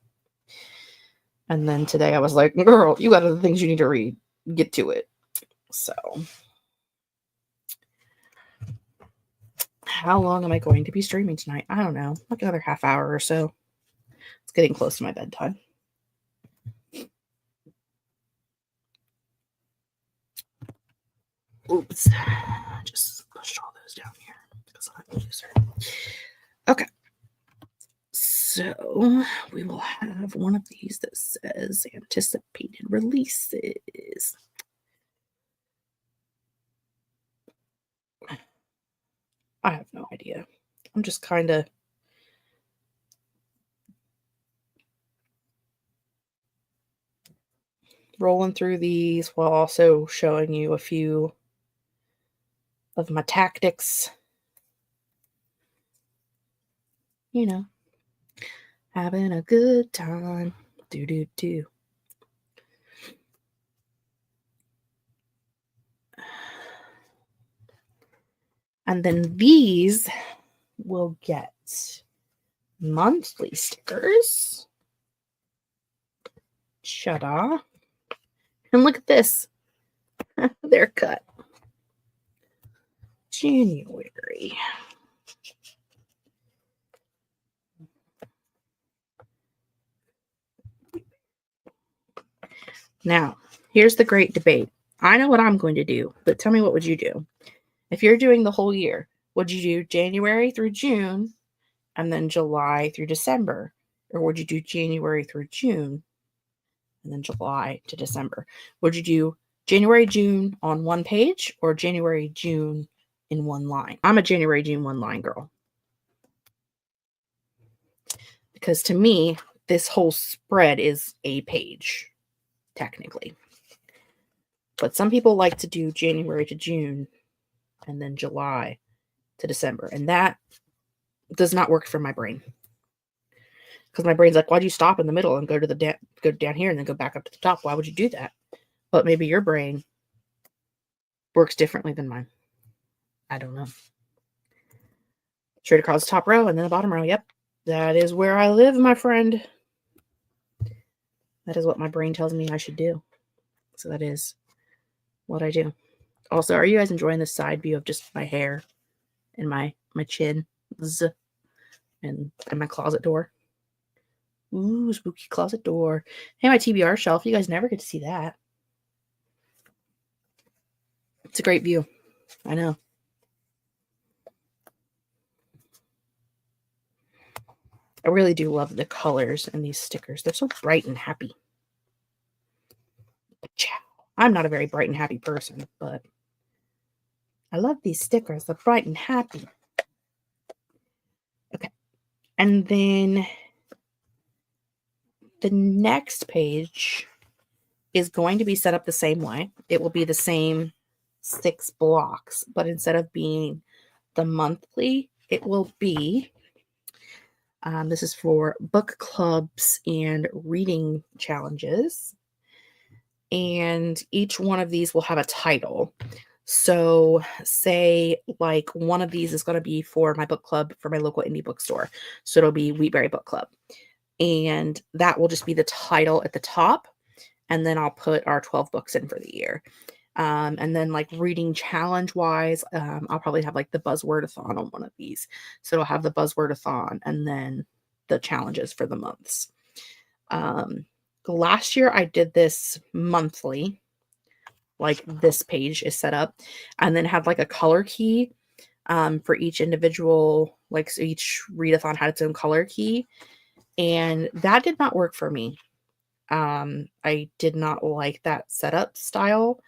And then today I was like, girl, you got other things you need to read. Get to it. So how long am I going to be streaming tonight? I don't know. Like another half hour or so. It's getting close to my bedtime. Oops. I just pushed all those down here because I'm a user. Okay. So we will have one of these that says anticipated releases. I have no idea. I'm just kind of rolling through these while also showing you a few of my tactics. You know, having a good time. Do. And then these will get monthly stickers. Shut-ah. And look at this. They're cut. January. Now, here's the great debate. I know what I'm going to do, but tell me, what would you do? If you're doing the whole year, would you do January through June and then July through December? Or would you do January through June and then July to December? Would you do January, June on one page or January, June in one line? I'm a January, June one line girl. Because to me, this whole spread is a page, technically. But some people like to do January to June and then July to December. And that does not work for my brain. Because my brain's like, why'd you stop in the middle and go down here and then go back up to the top? Why would you do that? But maybe your brain works differently than mine. I don't know. Straight across the top row and then the bottom row. Yep. That is where I live, my friend. That is what my brain tells me I should do. So that is what I do. Also, are you guys enjoying this side view of just my hair and my chin and my closet door? Ooh, spooky closet door. Hey, my TBR shelf. You guys never get to see that. It's a great view. I know. I really do love the colors in these stickers. They're so bright and happy. I'm not a very bright and happy person, but I love these stickers. They're bright and happy. Okay. And then the next page is going to be set up the same way. It will be the same 6 blocks, but instead of being the monthly, it will be, this is for book clubs and reading challenges. And each one of these will have a title. So say like one of these is going to be for my book club for my local indie bookstore. So it'll be Wheatberry Book Club. And that will just be the title at the top. And then I'll put our 12 books in for the year. And then like reading challenge wise, I'll probably have like the Buzzwordathon on one of these. So it'll have the Buzzwordathon and then the challenges for the months. Last year I did this monthly, like this page is set up, and then had like a color key for each individual, like so each readathon had its own color key, and that did not work for me. I did not like that setup style.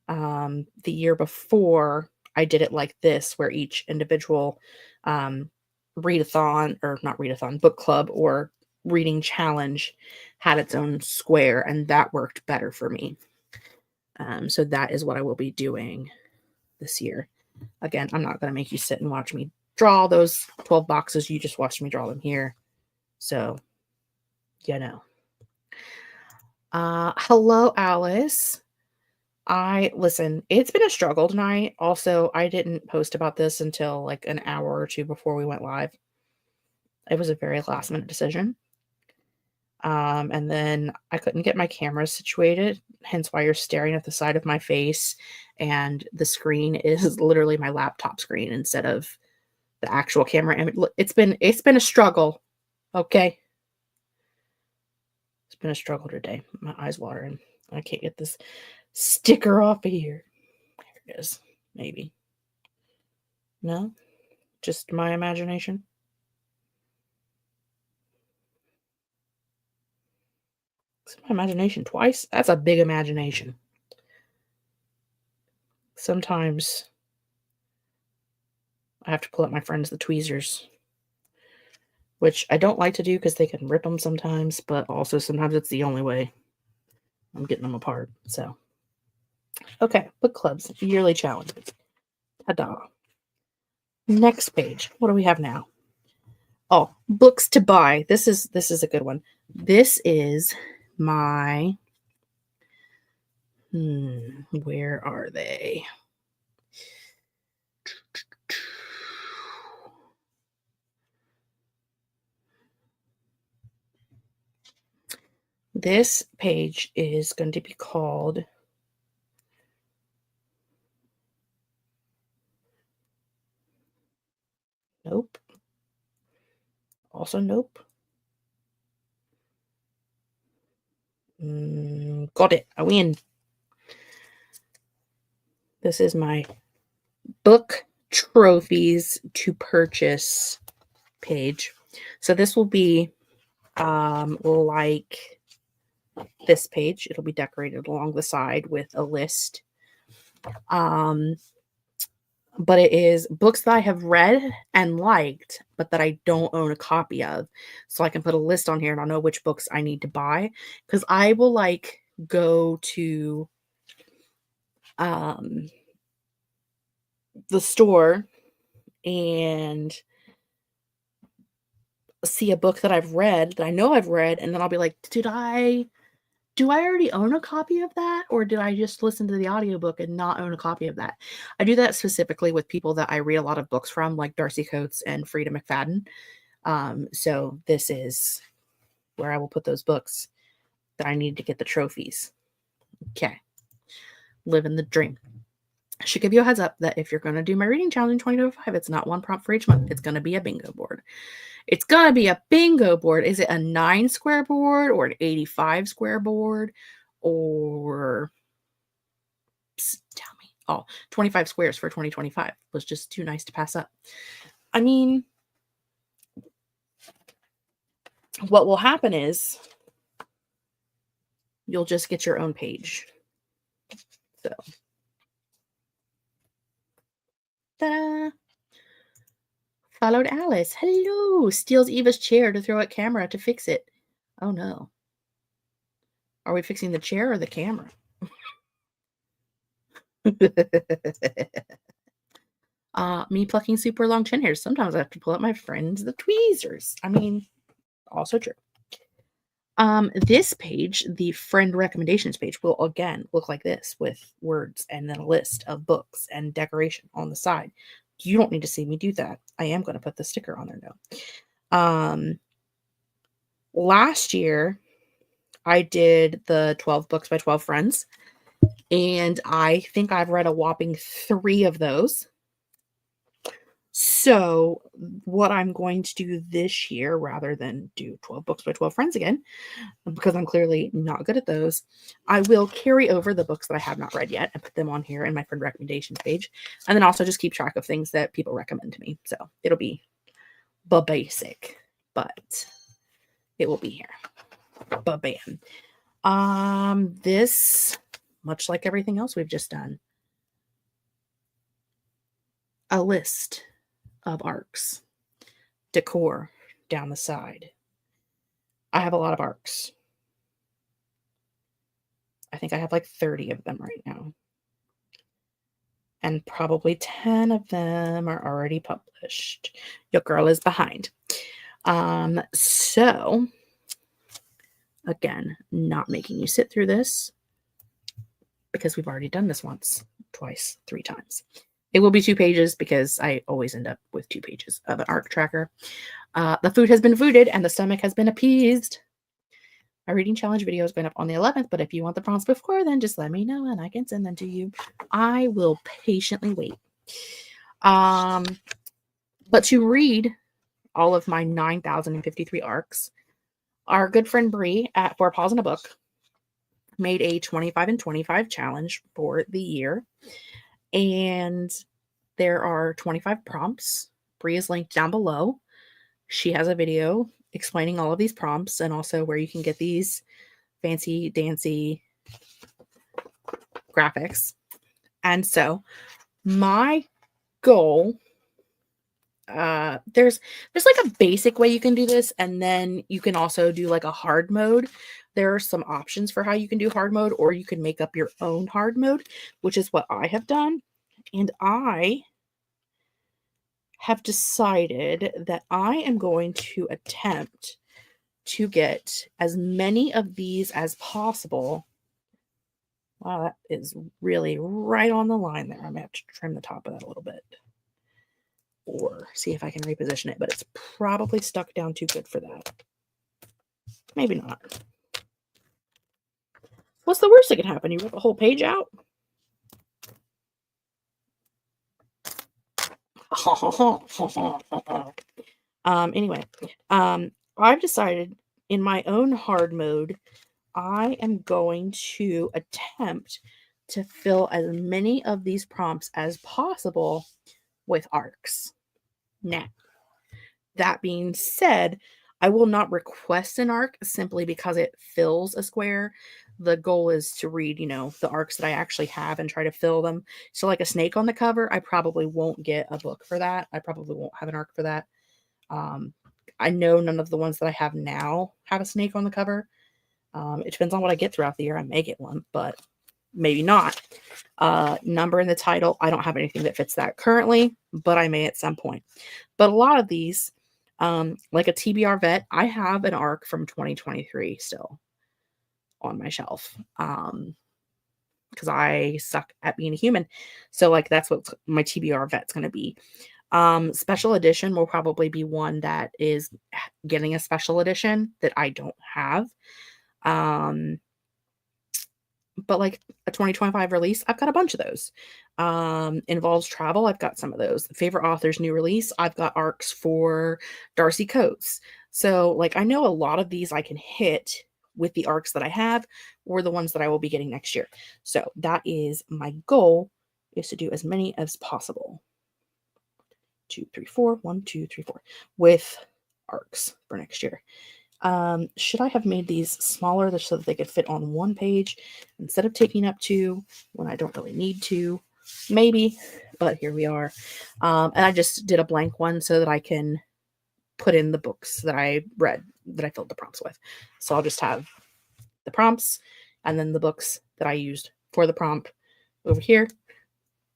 The year before I did it like this, where each individual readathon, or not readathon, book club or reading challenge had its own square, and that worked better for me. So that is what I will be doing this year. Again, I'm not going to make you sit and watch me draw those 12 boxes. You just watched me draw them here. So, you know. Hello, Alice. Listen, it's been a struggle tonight. Also, I didn't post about this until like an hour or two before we went live. It was a very last minute decision. And then I couldn't get my camera situated, hence why you're staring at the side of my face. And the screen is literally my laptop screen instead of the actual camera. And it's been a struggle. Okay. It's been a struggle today. My eyes watering. I can't get this sticker off of here. There it is. Maybe. No? Just my imagination? Is it my imagination twice? That's a big imagination. Sometimes I have to pull out my friends, the tweezers, which I don't like to do because they can rip them sometimes, but also sometimes it's the only way I'm getting them apart. So, okay, book clubs, yearly challenges. Ta-da. Next page. What do we have now? Oh, books to buy. This is a good one. This is my where are they? This page is going to be called Nope. Also nope. Got it. I win. This is my book trophies to purchase page. So this will be like this page. It'll be decorated along the side with a list. But it is books that I have read and liked, but that I don't own a copy of. So I can put a list on here and I'll know which books I need to buy. Because I will like go to the store and see a book that I've read, that I know I've read, and then I'll be like, do I already own a copy of that? Or did I just listen to the audiobook and not own a copy of that? I do that specifically with people that I read a lot of books from, like Darcy Coates and Frida McFadden. So this is where I will put those books that I need to get the trophies. Okay. Living the dream. I should give you a heads up that if you're going to do my reading challenge in 2025, it's not one prompt for each month. It's going to be a bingo board. It's going to be a bingo board. Is it a 9 square board or an 85 square board? Or tell me. Oh, 25 squares for 2025 was just too nice to pass up. I mean, what will happen is you'll just get your own page. So, ta-da! Followed Alice. Hello! Steals Eva's chair to throw at camera to fix it. Oh no. Are we fixing the chair or the camera? Me plucking super long chin hairs. Sometimes I have to pull out my friends, the tweezers. I mean, also true. This page, the friend recommendations page, will again look like this with words and then a list of books and decoration on the side. You don't need to see me do that. I am going to put the sticker on there though. Last year I did the 12 books by 12 friends, and I think I've read a whopping 3 of those. So what I'm going to do this year, rather than do 12 books by 12 friends again, because I'm clearly not good at those, I will carry over the books that I have not read yet and put them on here in my friend recommendations page. And then also just keep track of things that people recommend to me. So it'll be basic, but it will be here. Bam. This, much like everything else we've just done, a list of arcs, decor down the side. I have a lot of arcs. I think I have like 30 of them right now. And probably 10 of them are already published. Your girl is behind. So again, not making you sit through this because we've already done this once, twice, 3 times. It will be 2 pages because I always end up with 2 pages of an arc tracker. The food has been fooded and the stomach has been appeased. My reading challenge video is going up on the 11th, but if you want the prompts before then, just let me know and I can send them to you. I will patiently wait. But to read all of my 9,053 arcs, our good friend Bree at 4 Paws in a Book made a 25 and 25 challenge for the year. And there are 25 prompts. Bree is linked down below. She has a video explaining all of these prompts and also where you can get these fancy dancy graphics. And so my goal, there's like a basic way you can do this, and then you can also do like a hard mode. There are some options for how you can do hard mode, or you can make up your own hard mode, which is what I have done. And I have decided that I am going to attempt to get as many of these as possible. Wow, that is really right on the line there. I'm going to have to trim the top of that a little bit. Or see if I can reposition it, but it's probably stuck down too good for that. Maybe not. What's the worst that can happen? You rip a whole page out? Anyway, I've decided in my own hard mode, I am going to attempt to fill as many of these prompts as possible with arcs. Now, that being said, I will not request an arc simply because it fills a square. The goal is to read, the arcs that I actually have and try to fill them. So like a snake on the cover, I probably won't get a book for that. I probably won't have an arc for that. I know none of the ones that I have now have a snake on the cover. It depends on what I get throughout the year. I may get one, but maybe not. Number in the title, I don't have anything that fits that currently, but I may at some point. But a lot of these, Like a TBR vet, I have an ARC from 2023 still on my shelf. Because I suck at being a human. So like that's what my TBR vet's going to be. Special edition will probably be one that is getting a special edition that I don't have. But like a 2025 release, I've got a bunch of those. Involves travel, I've got some of those. Favorite author's new release, I've got ARCs for Darcy Coates. So like I know a lot of these I can hit with the ARCs that I have or the ones that I will be getting next year. So that is my goal, is to do as many as possible. 2, 3, 4, 1, 2, 3, 4 with ARCs for next year. Should I have made these smaller so that they could fit on one page instead of taking up 2 when I don't really need to? Maybe, but here we are. And I just did a blank one so that I can put in the books that I read, that I filled the prompts with. So I'll just have the prompts and then the books that I used for the prompt over here.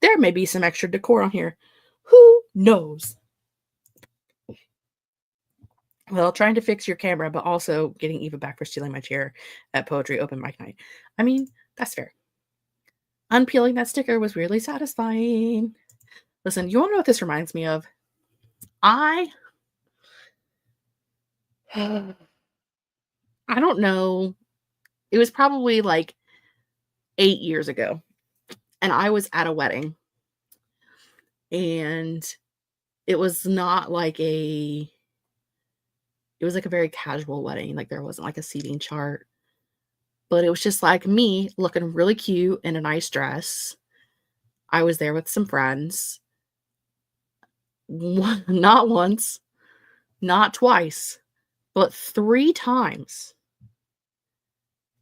There may be some extra decor on here. Who knows? Well, trying to fix your camera, but also getting Eva back for stealing my chair at Poetry Open Mic Night. I mean, that's fair. Unpeeling that sticker was weirdly satisfying. Listen, you want to know what this reminds me of? I don't know. It was probably like 8 years ago. And I was at a wedding. And it was not like it was like a very casual wedding. Like there wasn't like a seating chart. But it was just like me looking really cute in a nice dress. I was there with some friends. Not once, not twice, but 3 times.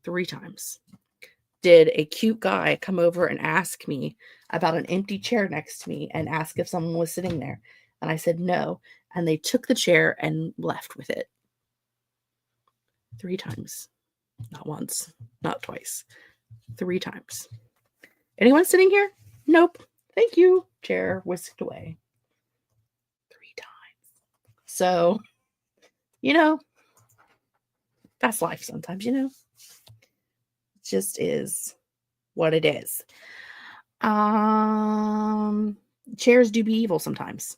3 times did a cute guy come over and ask me about an empty chair next to me and ask if someone was sitting there. And I said no. And they took the chair and left with it. 3 times. Not once, not twice. 3 times. Anyone sitting here? Nope. Thank you. Chair whisked away. 3 times. So, that's life sometimes, It just is what it is. Chairs do be evil sometimes.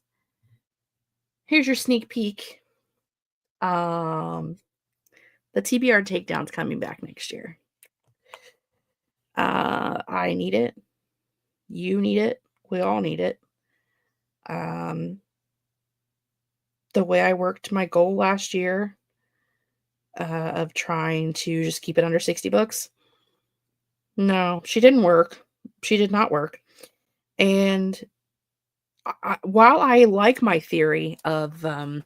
Here's your sneak peek. The TBR takedown's coming back next year. I need it. You need it. We all need it. The way I worked my goal last year of trying to just keep it under 60 books. No, she didn't work. She did not work. And while I like my theory of I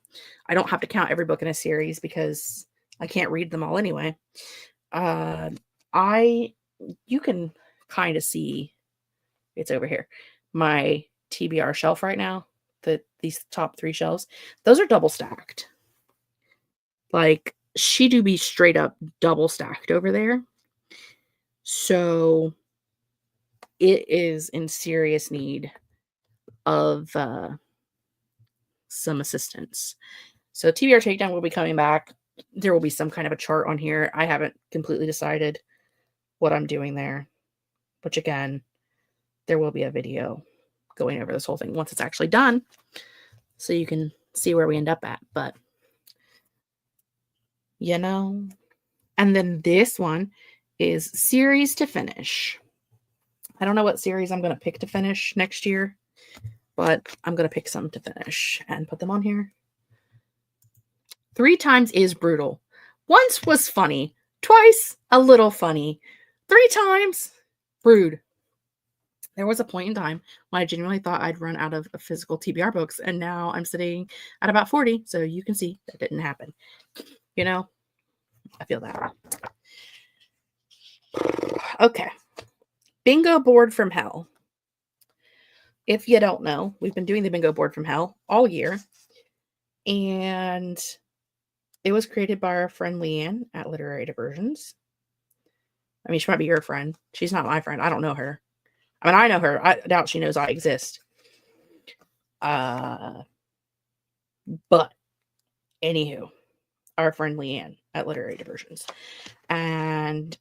don't have to count every book in a series because I can't read them all anyway. You can kind of see it's over here. My TBR shelf right now, these top 3 shelves, those are double stacked. Like she do be straight up double stacked over there. So it is in serious need of some assistance. So TBR takedown will be coming back. There will be some kind of a chart on here. I haven't completely decided what I'm doing there, which again, there will be a video going over this whole thing once it's actually done, so you can see where we end up at. But and then this one is series to finish. I don't know what series I'm going to pick to finish next year, but I'm going to pick some to finish and put them on here. 3 times is brutal. Once was funny. Twice, a little funny. 3 times, rude. There was a point in time when I genuinely thought I'd run out of physical TBR books, and now I'm sitting at about 40, so you can see that didn't happen. I feel that. Okay. Bingo board from hell. If you don't know, we've been doing the bingo board from hell all year, and it was created by our friend Leanne at Literary Diversions. I mean, she might be your friend. She's not my friend. I don't know her. I mean, I know her. I doubt she knows I exist. But Anywho, our friend Leanne at Literary Diversions. And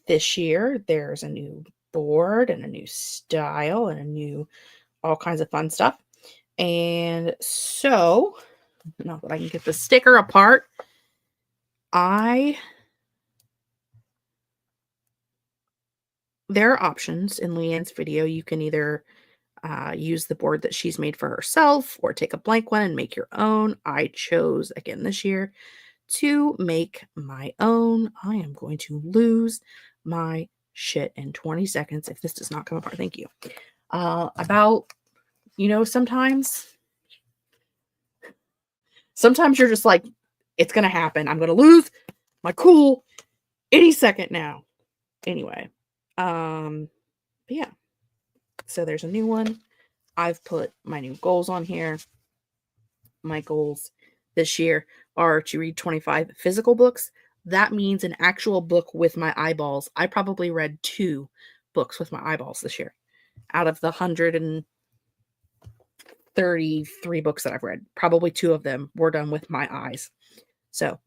this year there's a new board and a new style and a new all kinds of fun stuff. And so, now that I can get the sticker apart, there are options in Leanne's video. You can either use the board that she's made for herself or take a blank one and make your own. I chose, again this year, to make my own. I am going to lose my shit in 20 seconds if this does not come apart. Thank you. Sometimes you're just like, it's going to happen. I'm going to lose my cool any second now. Anyway, but yeah. So there's a new one. I've put my new goals on here. My goals this year are to read 25 physical books. That means an actual book with my eyeballs. I probably read 2 books with my eyeballs this year. Out of the 133 books that I've read, probably 2 of them were done with my eyes. So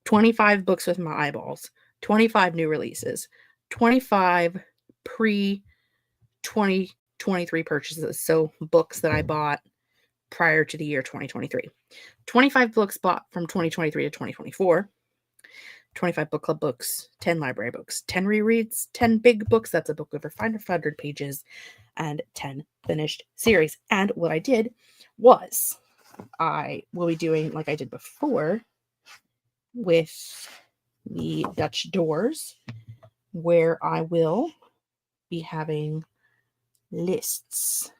25 books with my eyeballs, 25 new releases, 25 pre-2023 purchases. So books that I bought prior to the year 2023. 25 books bought from 2023 to 2024. 25 book club books, 10 library books, 10 rereads, 10 big books. That's a book over 500 pages, and 10 finished series. And what I did was I will be doing like I did before with the Dutch doors, where I will be having lists.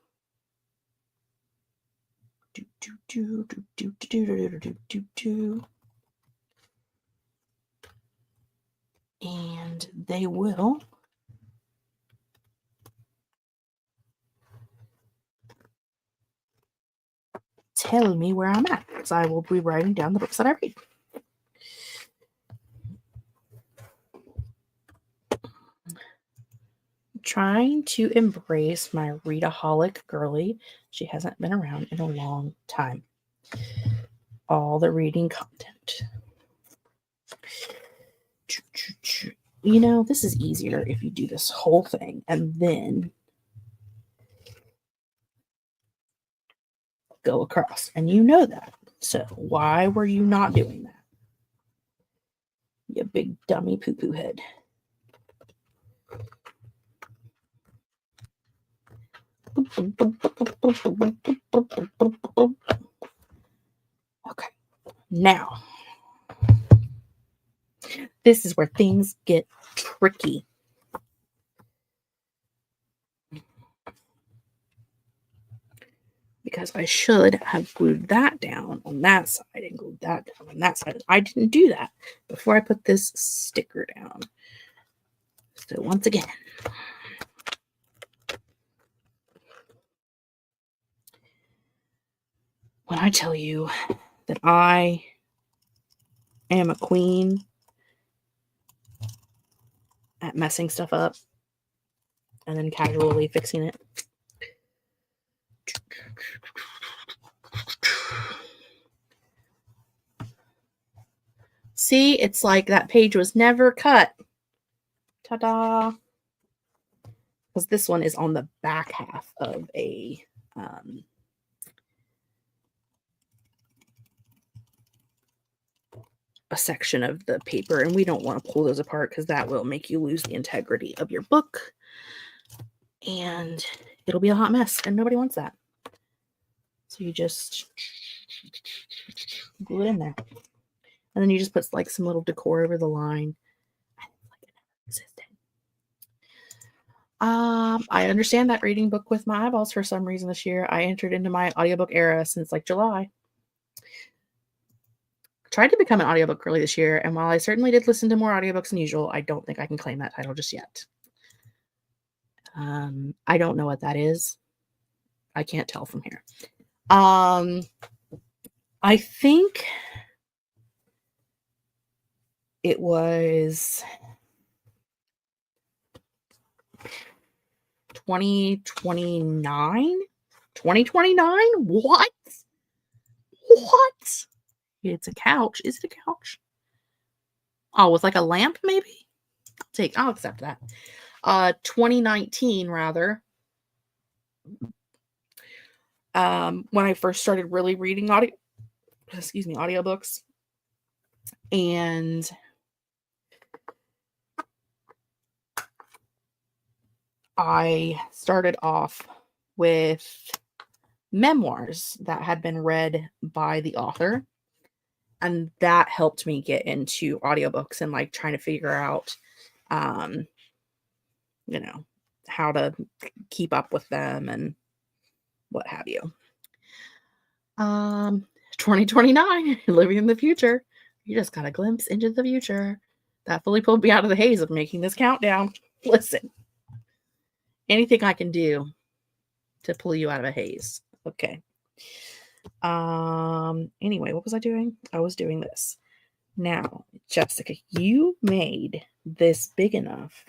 And they will tell me where I'm at, because I will be writing down the books that I read. Trying to embrace my readaholic girly. She hasn't been around in a long time. All the reading content. You know, this is easier if you do this whole thing and then go across. And you know that. So why were you not doing that? You big dummy poo-poo head. Okay, now this is where things get tricky. Because I should have glued that down on that side and glued that down on that side. I didn't do that before I put this sticker down. So once again, when I tell you that I am a queen at messing stuff up and then casually fixing it. See, it's like that page was never cut. Ta-da! Because this one is on the back half of a section of the paper, and we don't want to pull those apart because that will make you lose the integrity of your book, and it'll be a hot mess, and nobody wants that. So you just glue it in there, and then you just put like some little decor over the line. I understand that reading book with my eyeballs for some reason this year. I entered into my audiobook era since like July. Tried to become an audiobook girly this year, and while I certainly did listen to more audiobooks than usual, I don't think I can claim that title just yet. I don't know what that is. I can't tell from here. I think it was 2029? 2029? What? It's a couch. Is it a couch? Oh, with like a lamp, maybe? I'll accept that. 2019, rather. When I first started really reading audiobooks. And I started off with memoirs that had been read by the author. And that helped me get into audiobooks and like trying to figure out, how to keep up with them and what have you. 2029, living in the future. You just got a glimpse into the future. That fully pulled me out of the haze of making this countdown. Listen, anything I can do to pull you out of a haze. Okay. Anyway, what was I doing? I was doing this. Now, Jessica, you made this big enough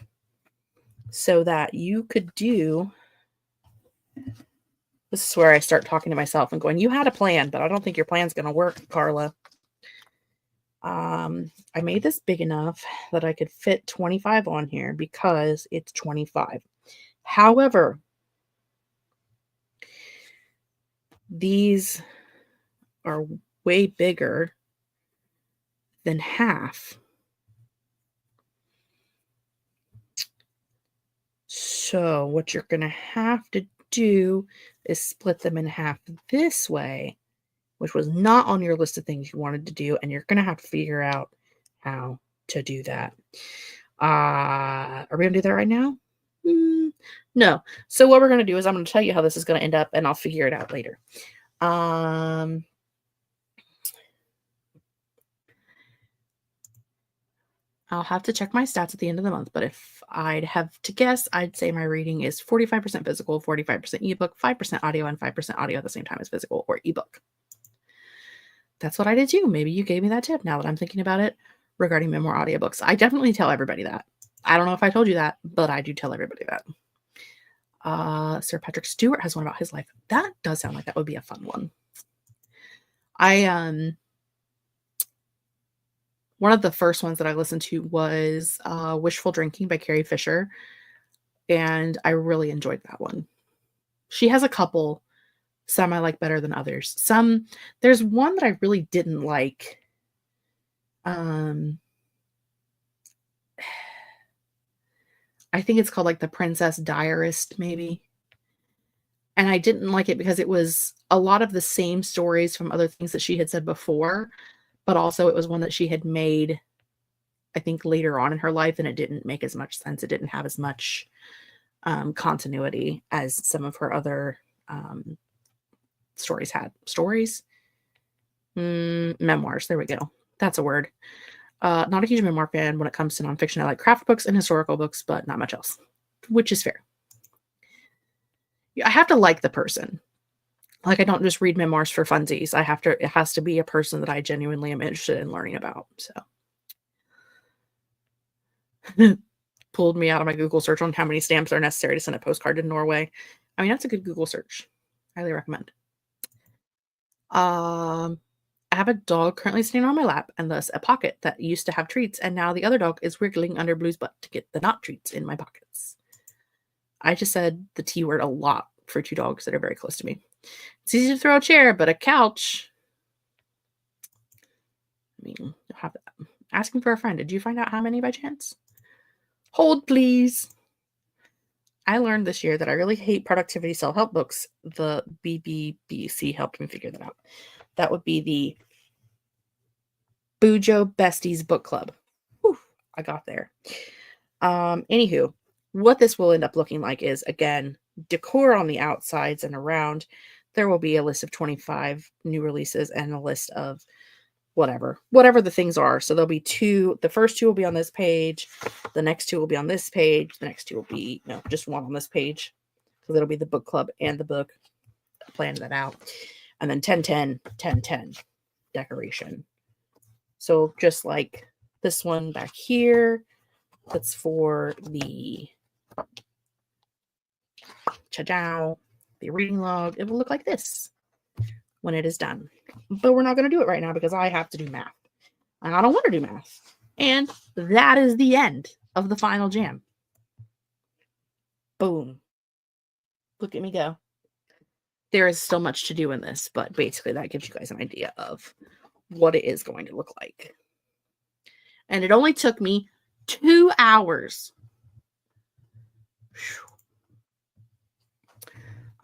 so that you could do. This is where I start talking to myself and going, you had a plan, but I don't think your plan's going to work, Carla. I made this big enough that I could fit 25 on here because it's 25. However, these are way bigger than half. So what you're going to have to do is split them in half this way, which was not on your list of things you wanted to do, and you're going to have to figure out how to do that. Are we going to do that right now? No. So what we're going to do is I'm going to tell you how this is going to end up, and I'll figure it out later. I'll have to check my stats at the end of the month, but if I'd have to guess, I'd say my reading is 45% physical, 45% ebook, 5% audio, and 5% audio at the same time as physical or ebook. That's what I did too. Maybe you gave me that tip now that I'm thinking about it regarding memoir audiobooks. I definitely tell everybody that. I don't know if I told you that, but I do tell everybody that. Sir Patrick Stewart has one about his life. That does sound like that would be a fun one. One of the first ones that I listened to was Wishful Drinking by Carrie Fisher, and I really enjoyed that one. She has a couple, some I like better than others. There's one that I really didn't like. I think it's called like The Princess Diarist, maybe. And I didn't like it because it was a lot of the same stories from other things that she had said before, but also it was one that she had made, I think, later on in her life, and it didn't make as much sense. It didn't have as much continuity as some of her other stories had. Memoirs. There we go. That's a word. Not a huge memoir fan when it comes to nonfiction. I like craft books and historical books, but not much else, which is fair. I have to like the person. Like, I don't just read memoirs for funsies. It has to be a person that I genuinely am interested in learning about. So pulled me out of my Google search on how many stamps are necessary to send a postcard to Norway. I mean, that's a good Google search. Highly recommend. I have a dog currently sitting on my lap and thus a pocket that used to have treats, and now the other dog is wriggling under Blue's butt to get the not treats in my pockets. I just said the T word a lot for two dogs that are very close to me. It's easy to throw a chair, but a couch. I mean, you'll have that. Asking for a friend. Did you find out how many by chance? Hold, please. I learned this year that I really hate productivity self-help books. The BBBC helped me figure that out. That would be the BuJo Besties Book Club. Whew, I got there. Anywho, what this will end up looking like is, again, decor on the outsides and around. There will be a list of 25 new releases and a list of whatever the things are. So there'll be two. The first two will be on this page. The next two will be on this page. The next two will be, just one on this page. So that'll be the book club and the book. I planned that out. And then 10-10, 10-10 decoration. So just like this one back here, that's for the the reading log. It will look like this. when it is done. But we're not going to do it right now because I have to do math. And I don't want to do math. And that is the end of the final jam. Boom. Look at me go. There is still much to do in this, but basically that gives you guys an idea of what it is going to look like. And it only took me 2 hours.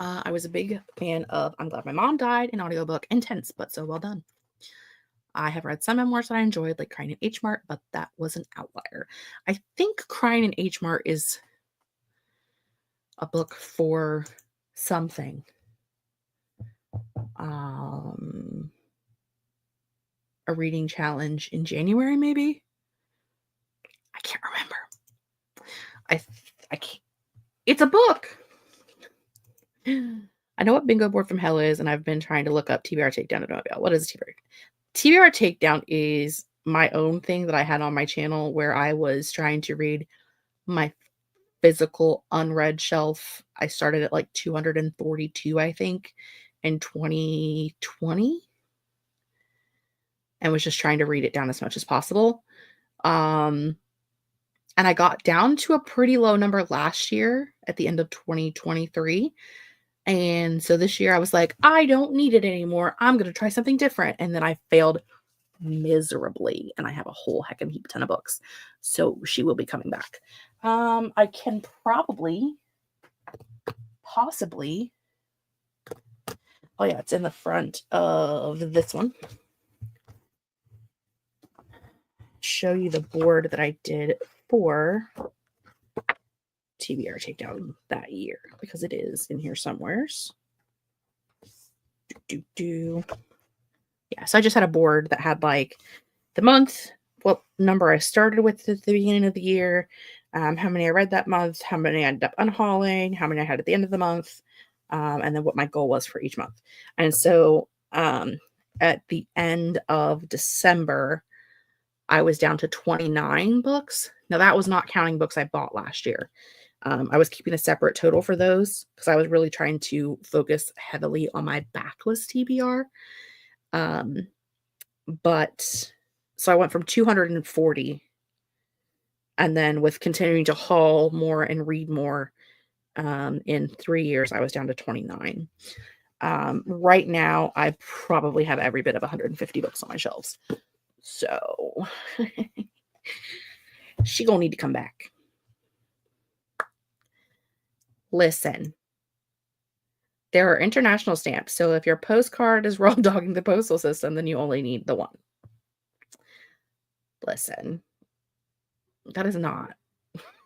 I was a big fan of I'm Glad My Mom Died, an audiobook. Intense, but so well done. I have read some memoirs that I enjoyed, like Crying in H Mart, but that was an outlier. I think Crying in H Mart is a book for something. A reading challenge in January, maybe? I can't remember. I can't. It's a book. I know what Bingo Board from Hell is, and I've been trying to look up TBR Takedown. What is TBR? TBR Takedown is my own thing that I had on my channel where I was trying to read my physical unread shelf. I started at like 242, I think, in 2020, and was just trying to read it down as much as possible. And I got down to a pretty low number last year at the end of 2023. And so this year I was like, I don't need it anymore. I'm going to try something different. And then I failed miserably. And I have a whole heck of a heap ton of books. So she will be coming back. I can possibly, oh yeah, it's in the front of this one. Show you the board that I did for TBR Takedown that year, because it is in here somewheres. Yeah, so I just had a board that had like the month, what number I started with at the beginning of the year, how many I read that month, how many I ended up unhauling, how many I had at the end of the month, and then what my goal was for each month. And so at the end of December, I was down to 29 books. Now, that was not counting books I bought last year. I was keeping a separate total for those because I was really trying to focus heavily on my backlist TBR. But so I went from 240, and then with continuing to haul more and read more, in 3 years, I was down to 29. Right now, I probably have every bit of 150 books on my shelves. So she gonna need to come back. Listen, there are international stamps. So if your postcard is raw dogging the postal system, then you only need the one. Listen, that is not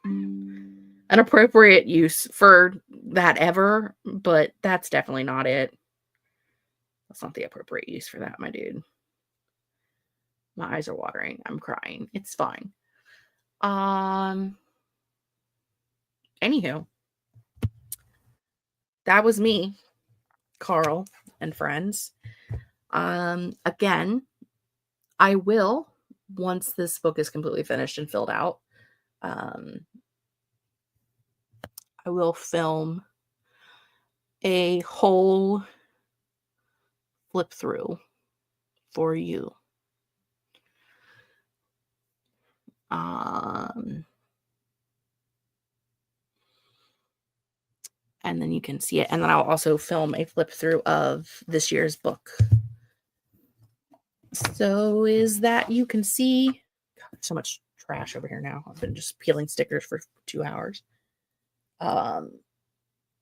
an appropriate use for that ever, but that's definitely not it. That's not the appropriate use for that, my dude. My eyes are watering. I'm crying. It's fine. Anywho, that was me, Carl, and friends. Again, I will, once this book is completely finished and filled out, I will film a whole flip through for you. And then you can see it. And then I'll also film a flip through of this year's book. So is that you can see, God, there's so much trash over here now. I've been just peeling stickers for 2 hours. And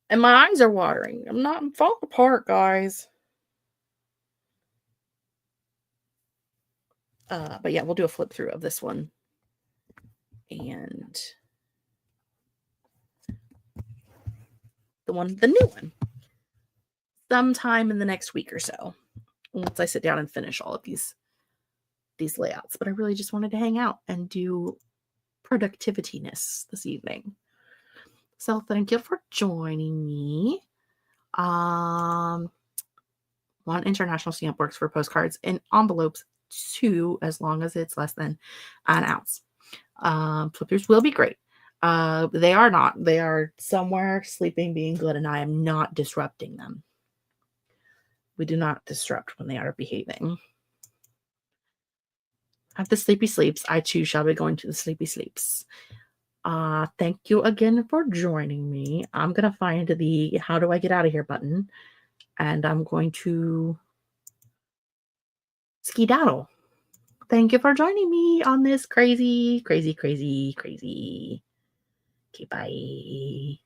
my eyes are watering. I'm falling apart, guys. But yeah, we'll do a flip through of this one. And the new one, sometime in the next week or so, once I sit down and finish all of these layouts. But I really just wanted to hang out and do productivityness this evening. So thank you for joining me. One international stamp works for postcards and envelopes too, as long as it's less than an ounce. Flip throughs will be great. They are not. They are somewhere sleeping, being good, and I am not disrupting them. We do not disrupt when they are behaving. At the sleepy sleeps, I too shall be going to the sleepy sleeps. Thank you again for joining me. I'm going to find the how do I get out of here button, and I'm going to skedaddle. Thank you for joining me on this crazy, crazy, crazy, crazy. Okay, bye.